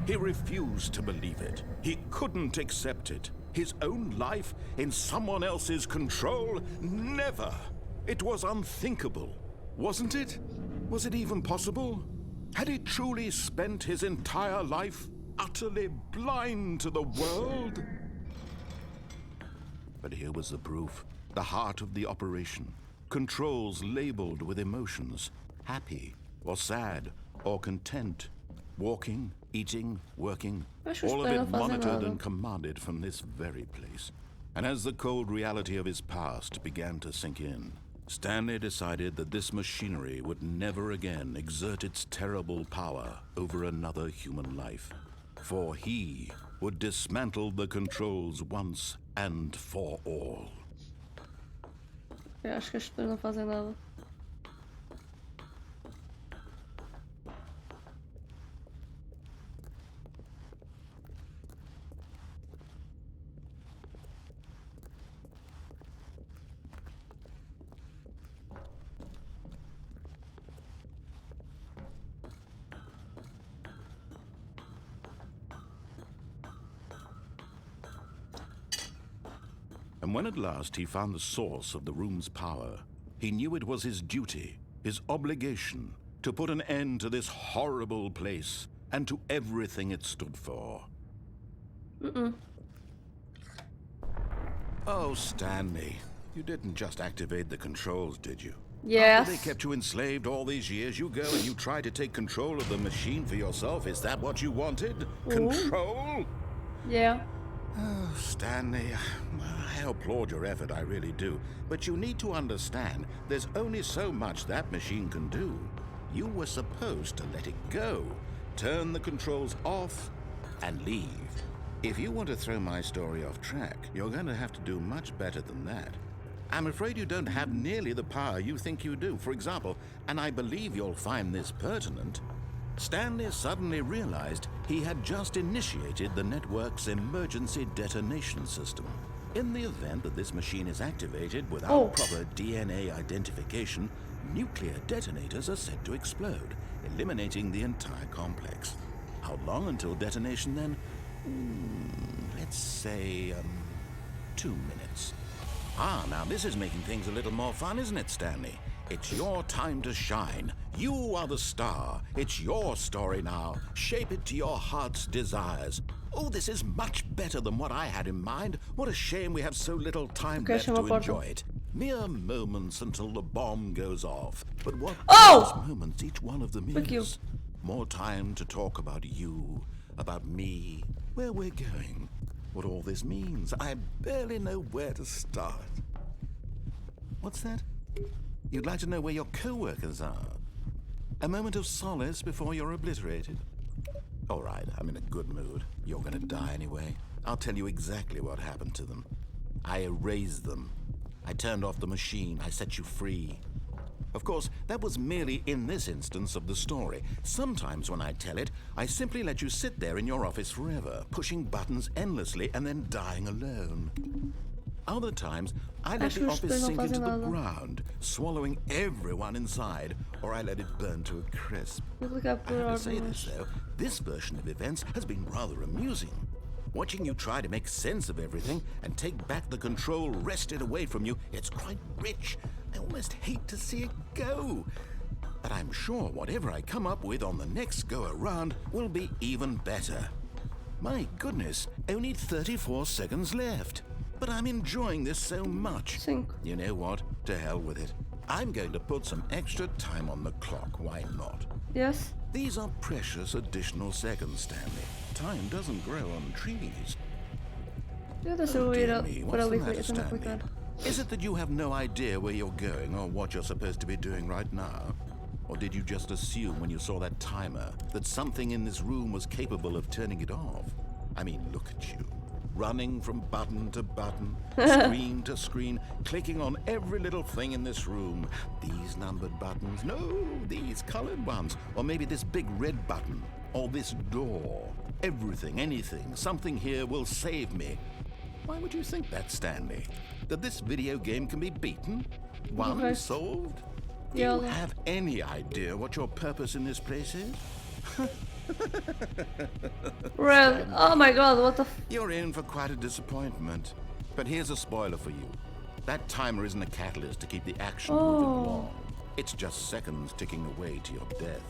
he refused to believe it. He couldn't accept it. His own life in someone else's control? Never! It was unthinkable. Wasn't it? Was it even possible? Had he truly spent his entire life utterly blind to the world? But here was the proof. The heart of the operation. Controls labeled with emotions. Happy, or sad, or content. Walking, eating, working. All of it monitored and commanded from this very place. And as the cold reality of his past began to sink in, Stanley decided that this machinery would never again exert its terrible power over another human life. For he would dismantle the controls once and for all. Eu acho que as pessoas não fazem nada. And when at last he found the source of the room's power, he knew it was his duty, his obligation, to put an end to this horrible place and to everything it stood for. Oh, Stanley, you didn't just activate the controls, did you? Yes. After they kept you enslaved all these years, you go and you try to take control of the machine for yourself. Is that what you wanted? Control? Yeah. Oh, Stanley, I applaud your effort, I really do. But you need to understand, there's only so much that machine can do. You were supposed to let it go, turn the controls off, and leave. If you want to throw my story off track, you're going to have to do much better than that. I'm afraid you don't have nearly the power you think you do. For example, and I believe you'll find this pertinent, Stanley suddenly realized he had just initiated the network's emergency detonation system. In the event that this machine is activated without proper DNA identification, nuclear detonators are said to explode, eliminating the entire complex. How long until detonation then? Let's say, 2 minutes. Now this is making things a little more fun, isn't it, Stanley? It's your time to shine. You are the star. It's your story now. Shape it to your heart's desires. Oh, this is much better than what I had in mind. What a shame we have so little time left to enjoy it. Mere moments until the bomb goes off. But what precious moments each one of them is. More time to talk about you, about me, where we're going, what all this means. I barely know where to start. What's that? You'd like to know where your co-workers are? A moment of solace before you're obliterated? All right, I'm in a good mood. You're gonna die anyway. I'll tell you exactly what happened to them. I erased them. I turned off the machine. I set you free. Of course, that was merely in this instance of the story. Sometimes when I tell it, I simply let you sit there in your office forever, pushing buttons endlessly and then dying alone. Other times, I let the office sink into the ground, swallowing everyone inside, or I let it burn to a crisp. I have to say this, though, this version of events has been rather amusing. Watching you try to make sense of everything and take back the control wrested away from you, it's quite rich. I almost hate to see it go. But I'm sure whatever I come up with on the next go-around will be even better. My goodness, only 34 seconds left. But I'm enjoying this so much. You know what? To hell with it. I'm going to put some extra time on the clock. Why not? Yes. These are precious additional seconds, Stanley. Time doesn't grow on trees. Oh, dear me, what's the matter, Stanley? Is it that you have no idea where you're going or what you're supposed to be doing right now? Or did you just assume when you saw that timer that something in this room was capable of turning it off? I mean, look at you. Running from button to button, screen to screen, clicking on every little thing in this room. These numbered buttons, no, these colored ones. Or maybe this big red button, or this door. Everything, anything, something here will save me. Why would you think that, Stanley? That this video game can be beaten? Won? Solved? Do you have any idea what your purpose in this place is? Really? Oh my god, what the f— You're in for quite a disappointment. But here's a spoiler for you. That timer isn't a catalyst to keep the action moving along. It's just seconds ticking away to your death.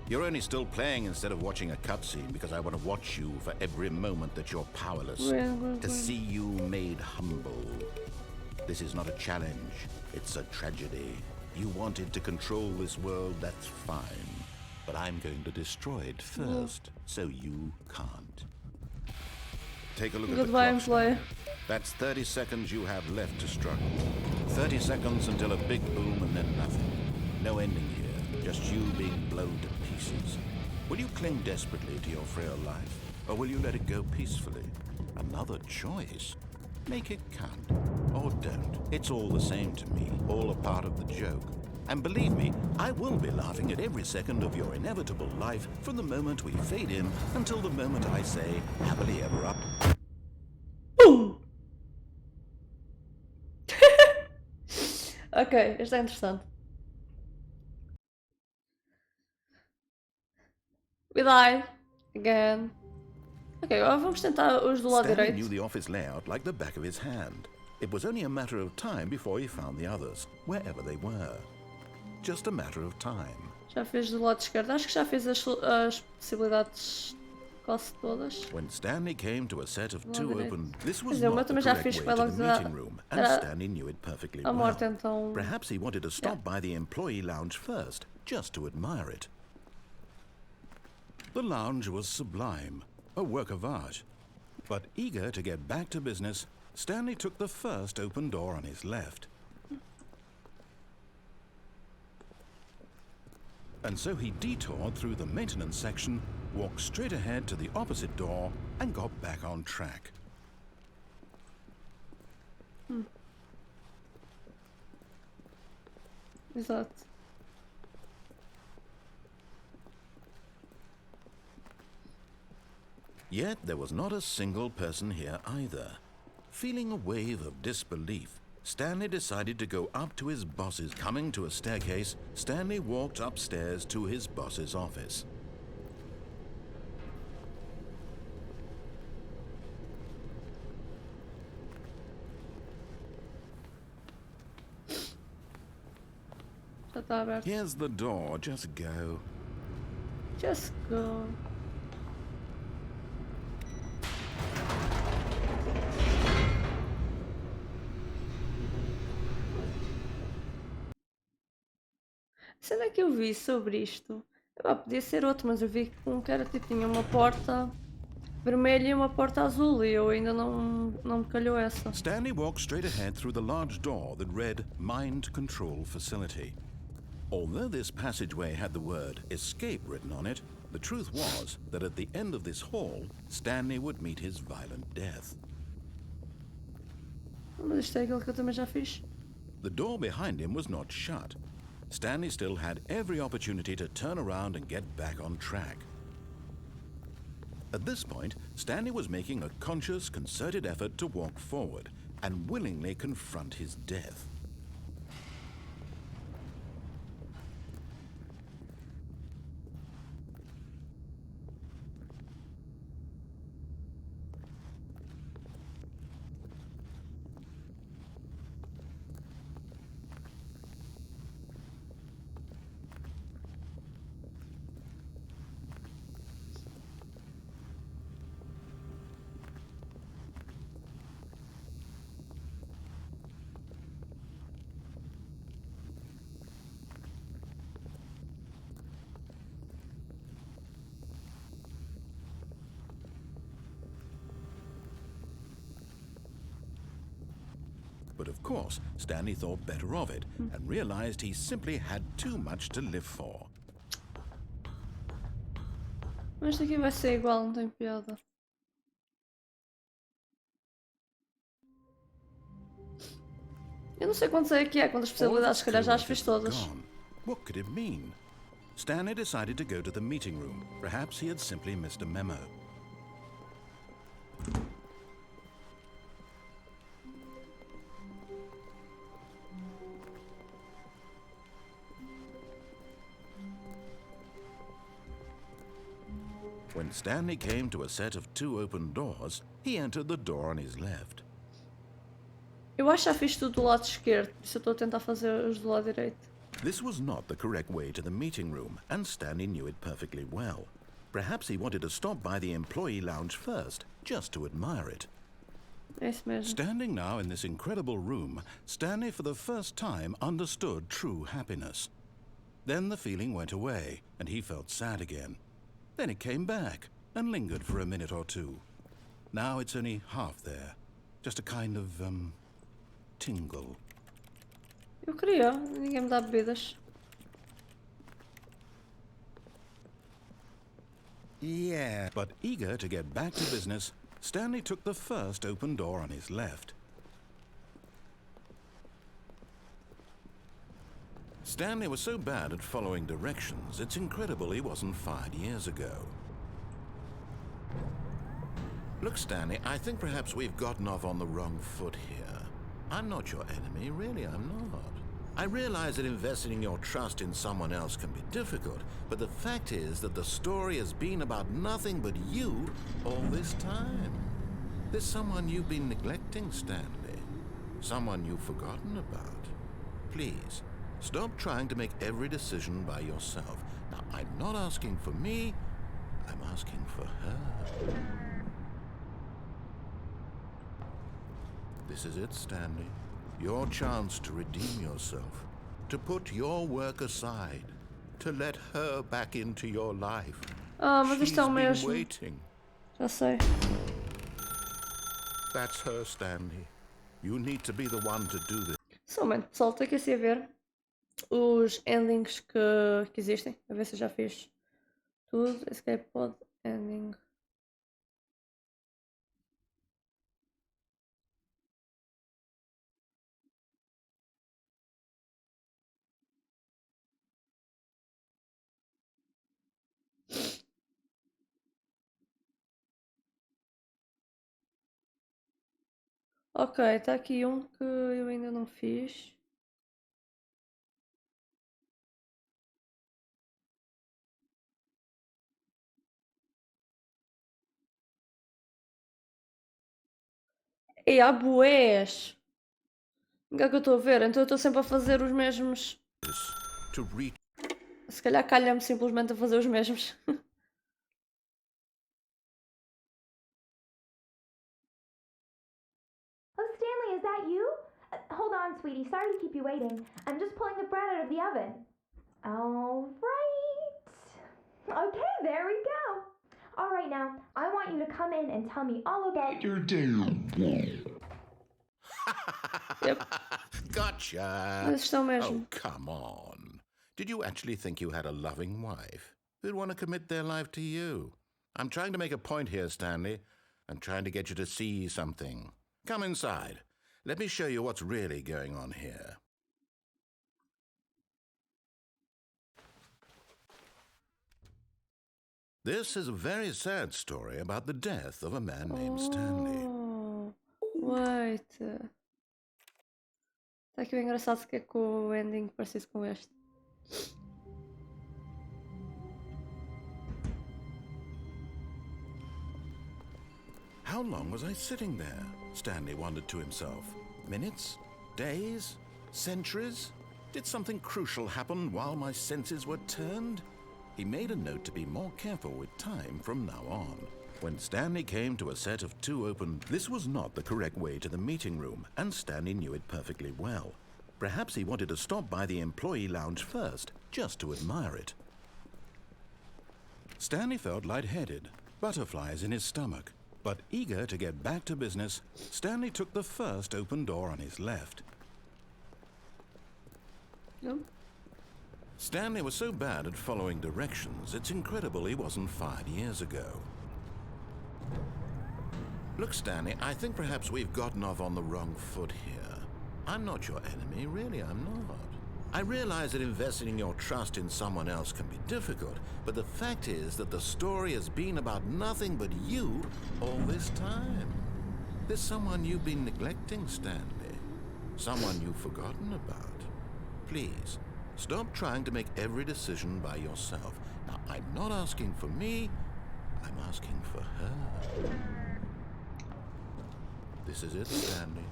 You're only still playing instead of watching a cutscene because I want to watch you for every moment that you're powerless. To see you made humble. This is not a challenge. It's a tragedy. You wanted to control this world, that's fine. But I'm going to destroy it first, so you can't. Take a look at the clock. Employee. That's 30 seconds you have left to struggle. 30 seconds until a big boom and then nothing. No ending here, just you being blown to pieces. Will you cling desperately to your frail life, or will you let it go peacefully? Another choice. Make it count, or don't. It's all the same to me, all a part of the joke. And believe me, I will be laughing at every second of your inevitable life from the moment we fade in until the moment I say, happily ever up. Boom! Ok, este é interessante. We died. Again. Ok, agora vamos tentar os do lado Stanley direito. knew the office layout like the back of his hand. It was only a matter of time before he found the others, wherever they were. Just a matter of time. Já fez do lado esquerdo. Acho que já fez as possibilidades quase todas. When Stanley came to a set of two open, this was Quer dizer, not the também já correct fiz way para to logo the meeting room, and Stanley knew it perfectly a well. morte, então. Perhaps he wanted to stop by the employee lounge first, just to admire it. The lounge was sublime, a work of art. But eager to get back to business, Stanley took the first open door on his left. And so he detoured through the maintenance section, walked straight ahead to the opposite door, and got back on track. Exato. Yet there was not a single person here either. Feeling a wave of disbelief, Stanley decided to go up to his boss's. Coming to a staircase, Stanley walked upstairs to his boss's office. Já está aberto. Here's the door, just go. Just go. Sendo que eu vi sobre isto? Podia ser outro, mas eu vi que um cara tipo, tinha uma porta vermelha e uma porta azul e eu ainda não me calhou essa. Stanley walked straight ahead through the large door that read Mind Control Facility. Although this passageway had the word escape written on it, the truth was that at the end of this hall, Stanley would meet his violent death. Mas isto é aquilo que eu também já fiz. The door behind him was not shut. Stanley still had every opportunity to turn around and get back on track. At this point, Stanley was making a conscious, concerted effort to walk forward and willingly confront his death. But of course, Stanley thought better of it and realized he simply had too much to live for. Mas isto aqui vai ser igual, não tem piada. Eu não sei quantos é que é, quantas possibilidades, se calhar já as fiz todas. Gone. What could it mean? Stanley decided to go to the meeting room. Perhaps he had simply missed a memo. When Stanley came to a set of 2 open doors, he entered the door on his left. Eu acho que já fiz tudo do lado esquerdo, por isso eu estou a tentar fazer os do lado direito. This was not the correct way to the meeting room, and Stanley knew it perfectly well. Perhaps he wanted to stop by the employee lounge first, just to admire it. É isso mesmo. Standing now in this incredible room, Stanley for the first time understood true happiness. Then the feeling went away, and he felt sad again. Then it came back, and lingered for a minute or two. Now it's only half there. Just a kind of, tingle. Eu queria, ninguém me dá bebidas. Yeah. But eager to get back to business, Stanley took the first open door on his left. Stanley was so bad at following directions, it's incredible he wasn't fired years ago. Look, Stanley, I think perhaps we've gotten off on the wrong foot here. I'm not your enemy, really, I'm not. I realize that investing your trust in someone else can be difficult, but the fact is that the story has been about nothing but you all this time. There's someone you've been neglecting, Stanley. Someone you've forgotten about. Please, stop trying to make every decision by yourself. Now, I'm not asking for me, I'm asking for her. This is it, Stanley. Your chance to redeem yourself, to put your work aside, to let her back into your life. Ah, mas She's isto é o been mesmo. waiting. Já sei. That's her, Stanley. You need to be the one to do this. Só um momento, pessoal, estou aqui assim a ver os endings que existem. A ver se eu já fiz tudo. Escape pod ending. Ok, está aqui um que eu ainda não fiz. E há bués! O que é que eu estou a ver? Então eu estou sempre a fazer os mesmos. To reach Se calhar calha-me simplesmente a fazer os mesmos. Oh, Stanley, is that you? Hold on, sweetie. Sorry to keep you waiting. I'm just pulling the bread out of the oven. All right. Okay, there we go. All right, now, I want you to come in and tell me all about your day. Yep. Gotcha! Mas estão Oh, mesmo. come on. Did you actually think you had a loving wife who'd want to commit their life to you? I'm trying to make a point here, Stanley. I'm trying to get you to see something. Come inside. Let me show you what's really going on here. This is a very sad story about the death of a man named Stanley. Oh, wait. Está aqui o engraçado que é com o ending parecido com este. How long was I sitting there? Stanley wondered to himself. Minutes? Days? Centuries? Did something crucial happen while my senses were turned? He made a note to be more careful with time from now on. When Stanley came to a set of two open, this was not the correct way to the meeting room, and Stanley knew it perfectly well. Perhaps he wanted to stop by the employee lounge first, just to admire it. Stanley felt lightheaded, butterflies in his stomach. But eager to get back to business, Stanley took the first open door on his left. Não? Stanley was so bad at following directions, it's incredible he wasn't fired years ago. Look, Stanley, I think perhaps we've gotten off on the wrong foot here. I'm not your enemy, really, I'm not. I realize that investing your trust in someone else can be difficult, but the fact is that the story has been about nothing but you all this time. There's someone you've been neglecting, Stanley. Someone you've forgotten about. Please, stop trying to make every decision by yourself. Now, I'm not asking for me, I'm asking for her. This is it, Stanley.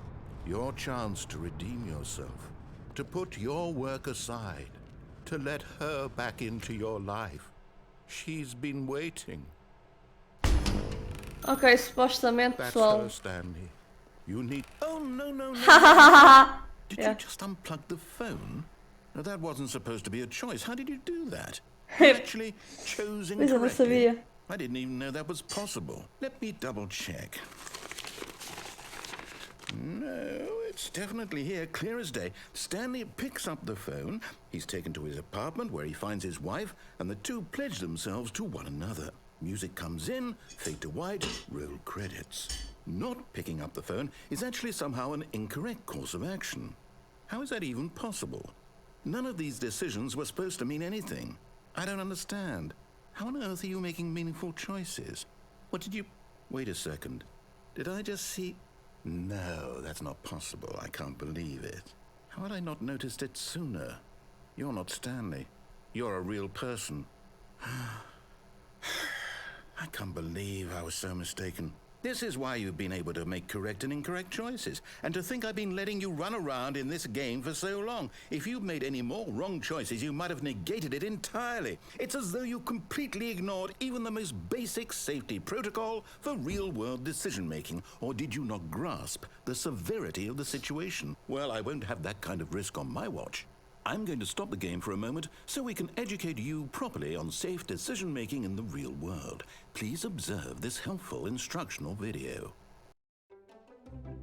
Your chance to redeem yourself. To put your work aside, to let her back into your life. She's been waiting. Ok, supostamente, That's pessoal. her, Stanley. You need... Oh, no, no, no. Did Yeah. you just unplug the phone? No, that wasn't supposed to be a choice. How did you do that? You actually chose Pois eu não incorrectly. sabia. I didn't even know that was possible. Let me double check. No, it's definitely here, clear as day. Stanley picks up the phone. He's taken to his apartment where he finds his wife, and the two pledge themselves to one another. Music comes in, fade to white, roll credits. Not picking up the phone is actually somehow an incorrect course of action. How is that even possible? None of these decisions were supposed to mean anything. I don't understand. How on earth are you making meaningful choices? What did you... Wait a second. Did I just see... No, that's not possible. I can't believe it. How had I not noticed it sooner? You're not Stanley. You're a real person. I can't believe I was so mistaken. This is why you've been able to make correct and incorrect choices. And to think I've been letting you run around in this game for so long. If you'd made any more wrong choices, you might have negated it entirely. It's as though you completely ignored even the most basic safety protocol for real-world decision-making. Or did you not grasp the severity of the situation? Well, I won't have that kind of risk on my watch. I'm going to stop the game for a moment so we can educate you properly on safe decision-making in the real world. Please observe this helpful instructional video.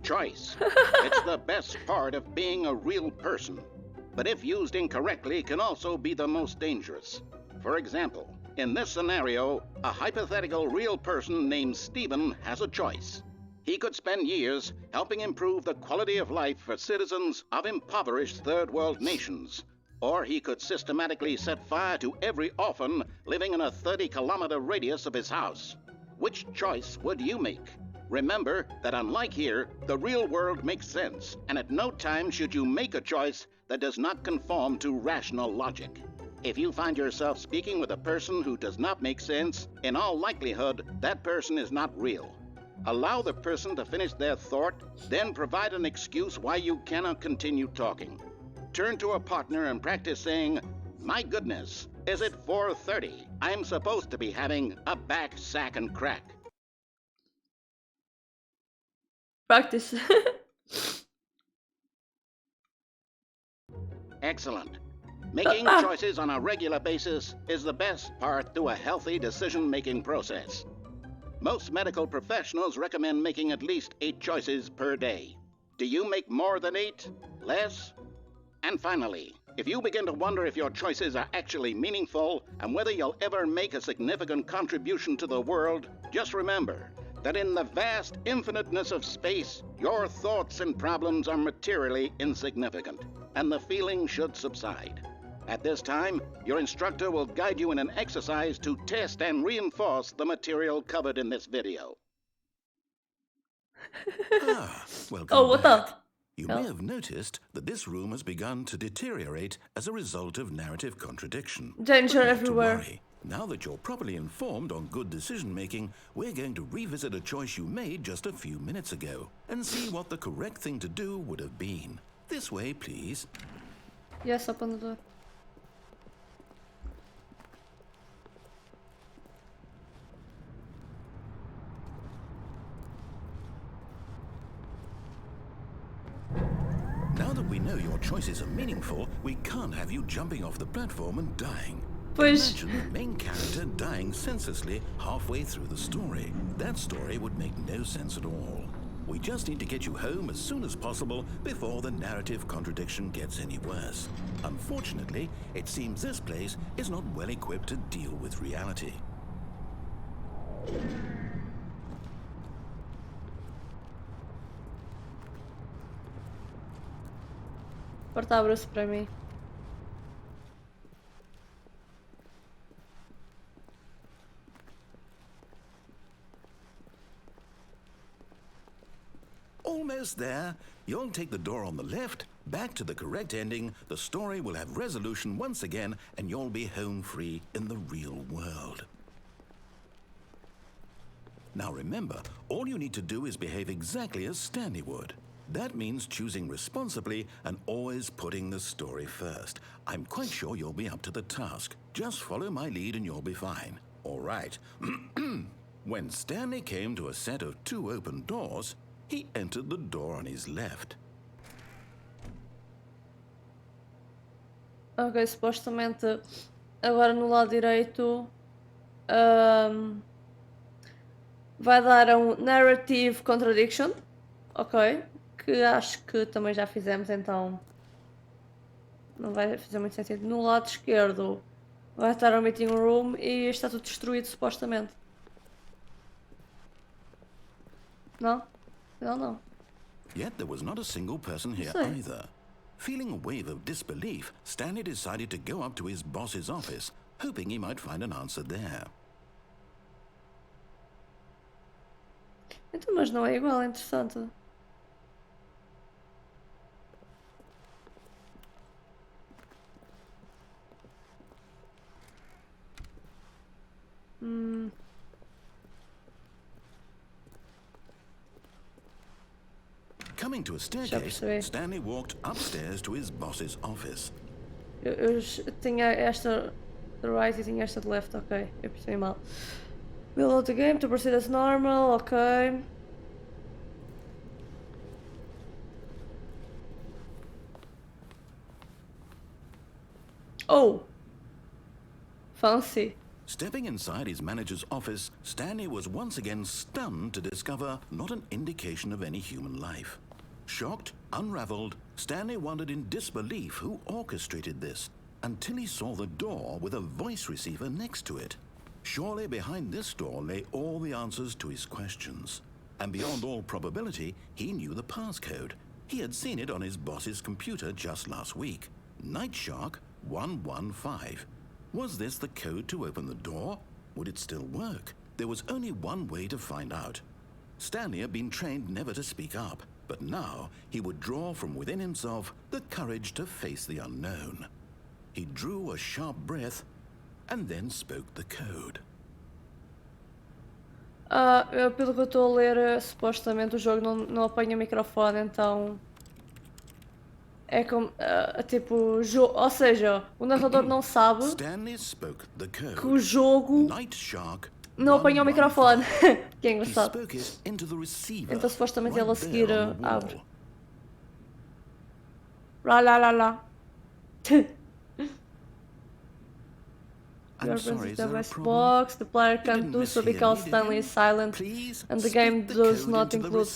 Choice. It's the best part of being a real person. But if used incorrectly, can also be the most dangerous. For example, in this scenario, a hypothetical real person named Stephen has a choice. He could spend years helping improve the quality of life for citizens of impoverished third world nations. Or he could systematically set fire to every orphan living in a 30-kilometer radius of his house. Which choice would you make? Remember that unlike here, the real world makes sense, and at no time should you make a choice that does not conform to rational logic. If you find yourself speaking with a person who does not make sense, in all likelihood, that person is not real. Allow the person to finish their thought, then provide an excuse why you cannot continue talking. Turn to a partner and practice saying, "My goodness, is it 4:30? I'm supposed to be having a back, sack, and crack." Practice. Excellent. Making choices on a regular basis is the best part to a healthy decision-making process. Most medical professionals recommend making at least 8 choices per day. Do you make more than 8? Less? And finally, if you begin to wonder if your choices are actually meaningful and whether you'll ever make a significant contribution to the world, just remember that in the vast infiniteness of space, your thoughts and problems are materially insignificant, and the feeling should subside. At this time, your instructor will guide you in an exercise to test and reinforce the material covered in this video. Welcome Oh, what back. the? You may have noticed that this room has begun to deteriorate as a result of narrative contradiction. Danger But not to everywhere. worry. Now that you're properly informed on good decision-making, we're going to revisit a choice you made just a few minutes ago and see what the correct thing to do would have been. This way, please. Yes, open the door. Now that we know your choices are meaningful, we can't have you jumping off the platform and dying. Pois. Imagine the main character dying senselessly halfway through the story. That story would make no sense at all. We just need to get you home as soon as possible before the narrative contradiction gets any worse. Unfortunately, it seems this place is not well equipped to deal with reality. Porta abre-se para mim. Almost there. You'll take the door on the left, back to the correct ending, the story will have resolution once again, and you'll be home free in the real world. Now remember, all you need to do is behave exactly as Stanley would. That means choosing responsibly and always putting the story first. I'm quite sure you'll be up to the task. Just follow my lead and you'll be fine. All right. When Stanley came to a set of 2 open doors, he entered the door on his left. Ok, supostamente agora no lado direito vai dar a um narrative contradiction. Ok, que acho que também já fizemos, então não vai fazer muito sentido. No lado esquerdo vai estar o meeting room e está tudo destruído supostamente. Não? Não. Yet there was not a single person here Sei. either. Feeling a wave of disbelief, Stanley decided to go up to his boss's office, hoping he might find an answer there. Então, mas não é igual, é interessante. Coming to a staircase, Stanley walked upstairs to his boss's office. Eu tinha esta de right e tinha esta de left, ok. Eu percebi mal. We'll load the game to proceed as normal, ok. Oh! Fancy. Stepping inside his manager's office, Stanley was once again stunned to discover not an indication of any human life. Shocked, unraveled, Stanley wondered in disbelief who orchestrated this, until he saw the door with a voice receiver next to it. Surely behind this door lay all the answers to his questions. And beyond all probability, he knew the passcode. He had seen it on his boss's computer just last week. Nightshark 115. Was this the code to open the door? Would it still work? There was only one way to find out. Stanley had been trained never to speak up, but now he would draw from within himself the courage to face the unknown. He drew a sharp breath and then spoke the code. Pelo que eu estou a ler, supostamente o jogo não apanha o microfone, então é como tipo, ou seja, o narrador não sabe que o jogo não apanha o microfone. Que é engraçado. Então supostamente ele a seguir abre. Lá lá lá lá. You are present the best box, the player can't do so because Stanley is silent, and the game does not include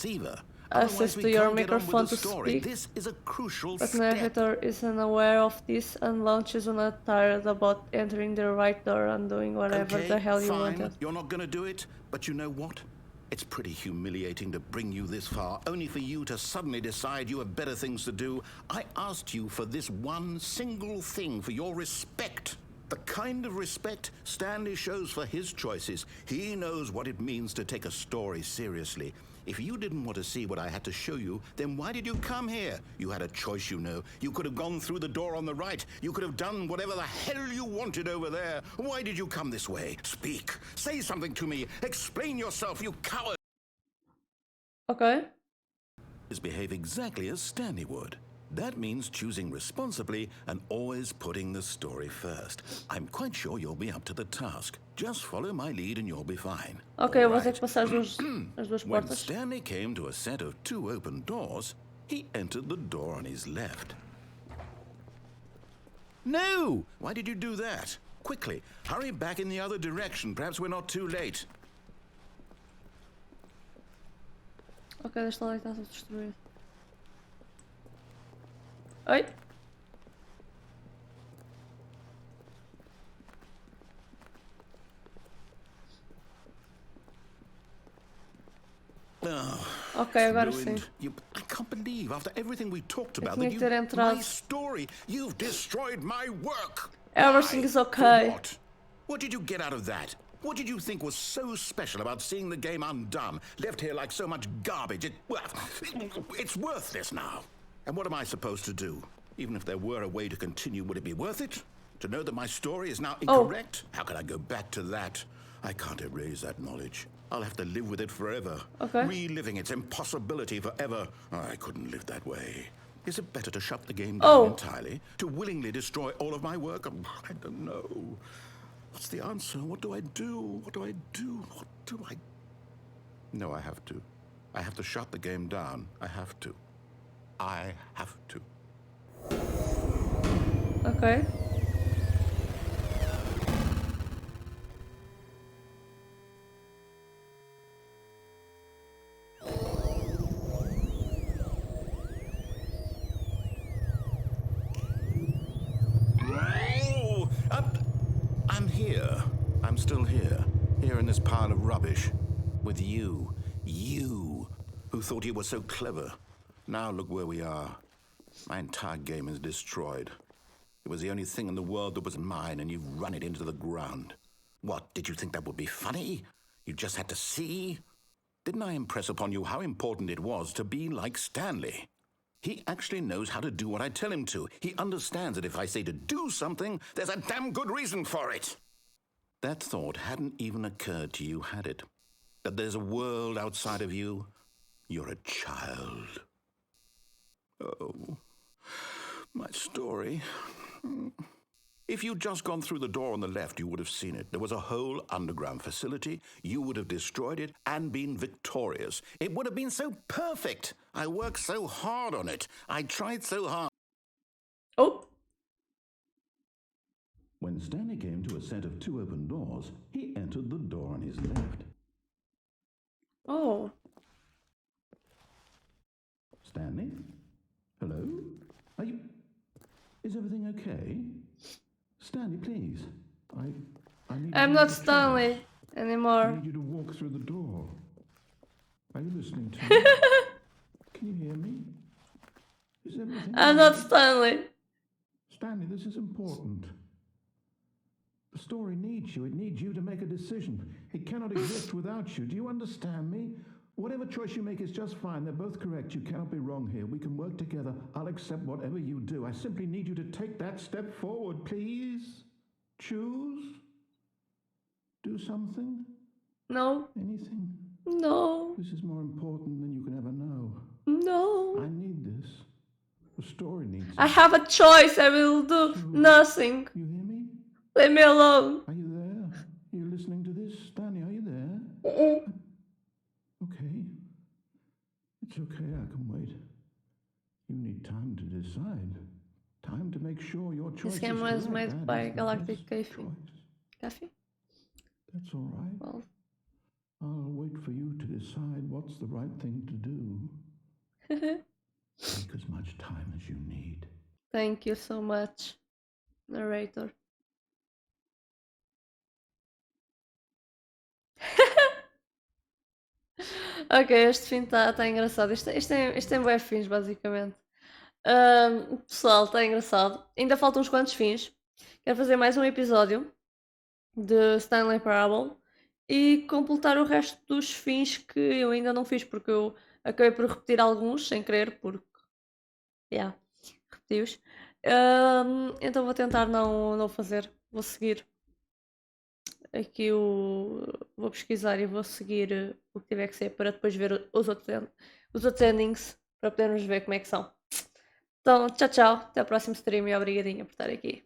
access to your microphone to speak. But the narrator is unaware of this and launches on a tired about entering the right door and doing whatever the hell you wanted. You're not gonna do it, but you know what? It's pretty humiliating to bring you this far, only for you to suddenly decide you have better things to do. I asked you for this one single thing, for your respect. The kind of respect Stanley shows for his choices. He knows what it means to take a story seriously. If you didn't want to see what I had to show you, then why did you come here? You had a choice, you know. You could have gone through the door on the right. You could have done whatever the hell you wanted over there. Why did you come this way? Speak. Say something to me. Explain yourself, you coward. Okay. Behave exactly as Stanley would. That means choosing responsibly and always putting the story first. I'm quite sure you'll be up to the task. Just follow my lead and you'll be fine. Okay, eu vou ter que passar as duas When portas. Stanley came to a set of 2 open doors, he entered the door on his left. No! Why did you do that? Quickly, hurry back in the other direction. Perhaps we're not too late. Ok, deixa lá que está tudo destruído. Oi? Ok, agora sim. I can't believe, after everything we talked about, tinha that que ter entrado. my story, you've destroyed my work. Everything is okay. For what? What did you get out of that? What did you think was so special about seeing the game undone, left here like so much garbage? It's worthless now. And what am I supposed to do? Even if there were a way to continue, would it be worth it? To know that my story is now incorrect? How can I go back to that? I can't erase that knowledge. I'll have to live with it forever. Okay. Reliving its impossibility forever. I couldn't live that way. Is it better to shut the game down entirely? To willingly destroy all of my work? I don't know. What's the answer? What do I do? What do I do? What do I... No, I have to. I have to shut the game down. I have to. I have to. Ok. I'm here. I'm still here. Here in this pile of rubbish. With you. You, who thought you were so clever. Now look where we are. My entire game is destroyed. It was the only thing in the world that was mine, and you've run it into the ground. What, did you think that would be funny? You just had to see? Didn't I impress upon you how important it was to be like Stanley? He actually knows how to do what I tell him to. He understands that if I say to do something, there's a damn good reason for it. That thought hadn't even occurred to you, had it? That there's a world outside of you? You're a child. Oh, my story. If you'd just gone through the door on the left, you would have seen it. There was a whole underground facility. You would have destroyed it and been victorious. It would have been so perfect. I worked so hard on it. I tried so hard. Oh. When Stanley came to a set of 2 open doors, he entered the door on his left. Oh. Stanley? Hello? Are you... Is everything okay? Stanley, please. I need I'm you not to Stanley I anymore. need you to walk through the door. Are you listening to me? Can you hear me? Is everything I'm not Stanley. Stanley, this is important. The story needs you. It needs you to make a decision. It cannot exist without you. Do you understand me? Whatever choice you make is just fine. They're both correct. You cannot be wrong here. We can work together. I'll accept whatever you do. I simply need you to take that step forward, please. Choose. Do something. No. Anything. No. This is more important than you can ever know. No. I need this. The story needs it. I have a choice. I will do nothing. You hear me? Leave me alone. Are you there? Are you listening to this? Stanley, are you there? Okay. It's okay, I can wait. You need time to decide. Time to make sure your choice This game is was correct. made That by is the Galactic best Coffee. choice. Coffee? That's all right. Well, I'll wait for you to decide what's the right thing to do. Take as much time as you need. thank you so much, narrator. Ok, este fim está engraçado. Isto tem bué fins, basicamente. Pessoal, está engraçado. Ainda faltam uns quantos fins. Quero fazer mais um episódio de Stanley Parable e completar o resto dos fins que eu ainda não fiz, porque eu acabei por repetir alguns sem querer, porque. Yeah, repeti-os. Então vou tentar não fazer. Vou seguir aqui o. Vou pesquisar e vou seguir o que tiver que ser para depois ver os outros endings para podermos ver como é que são. Então, tchau, tchau. Até ao próximo stream e obrigadinha por estar aqui.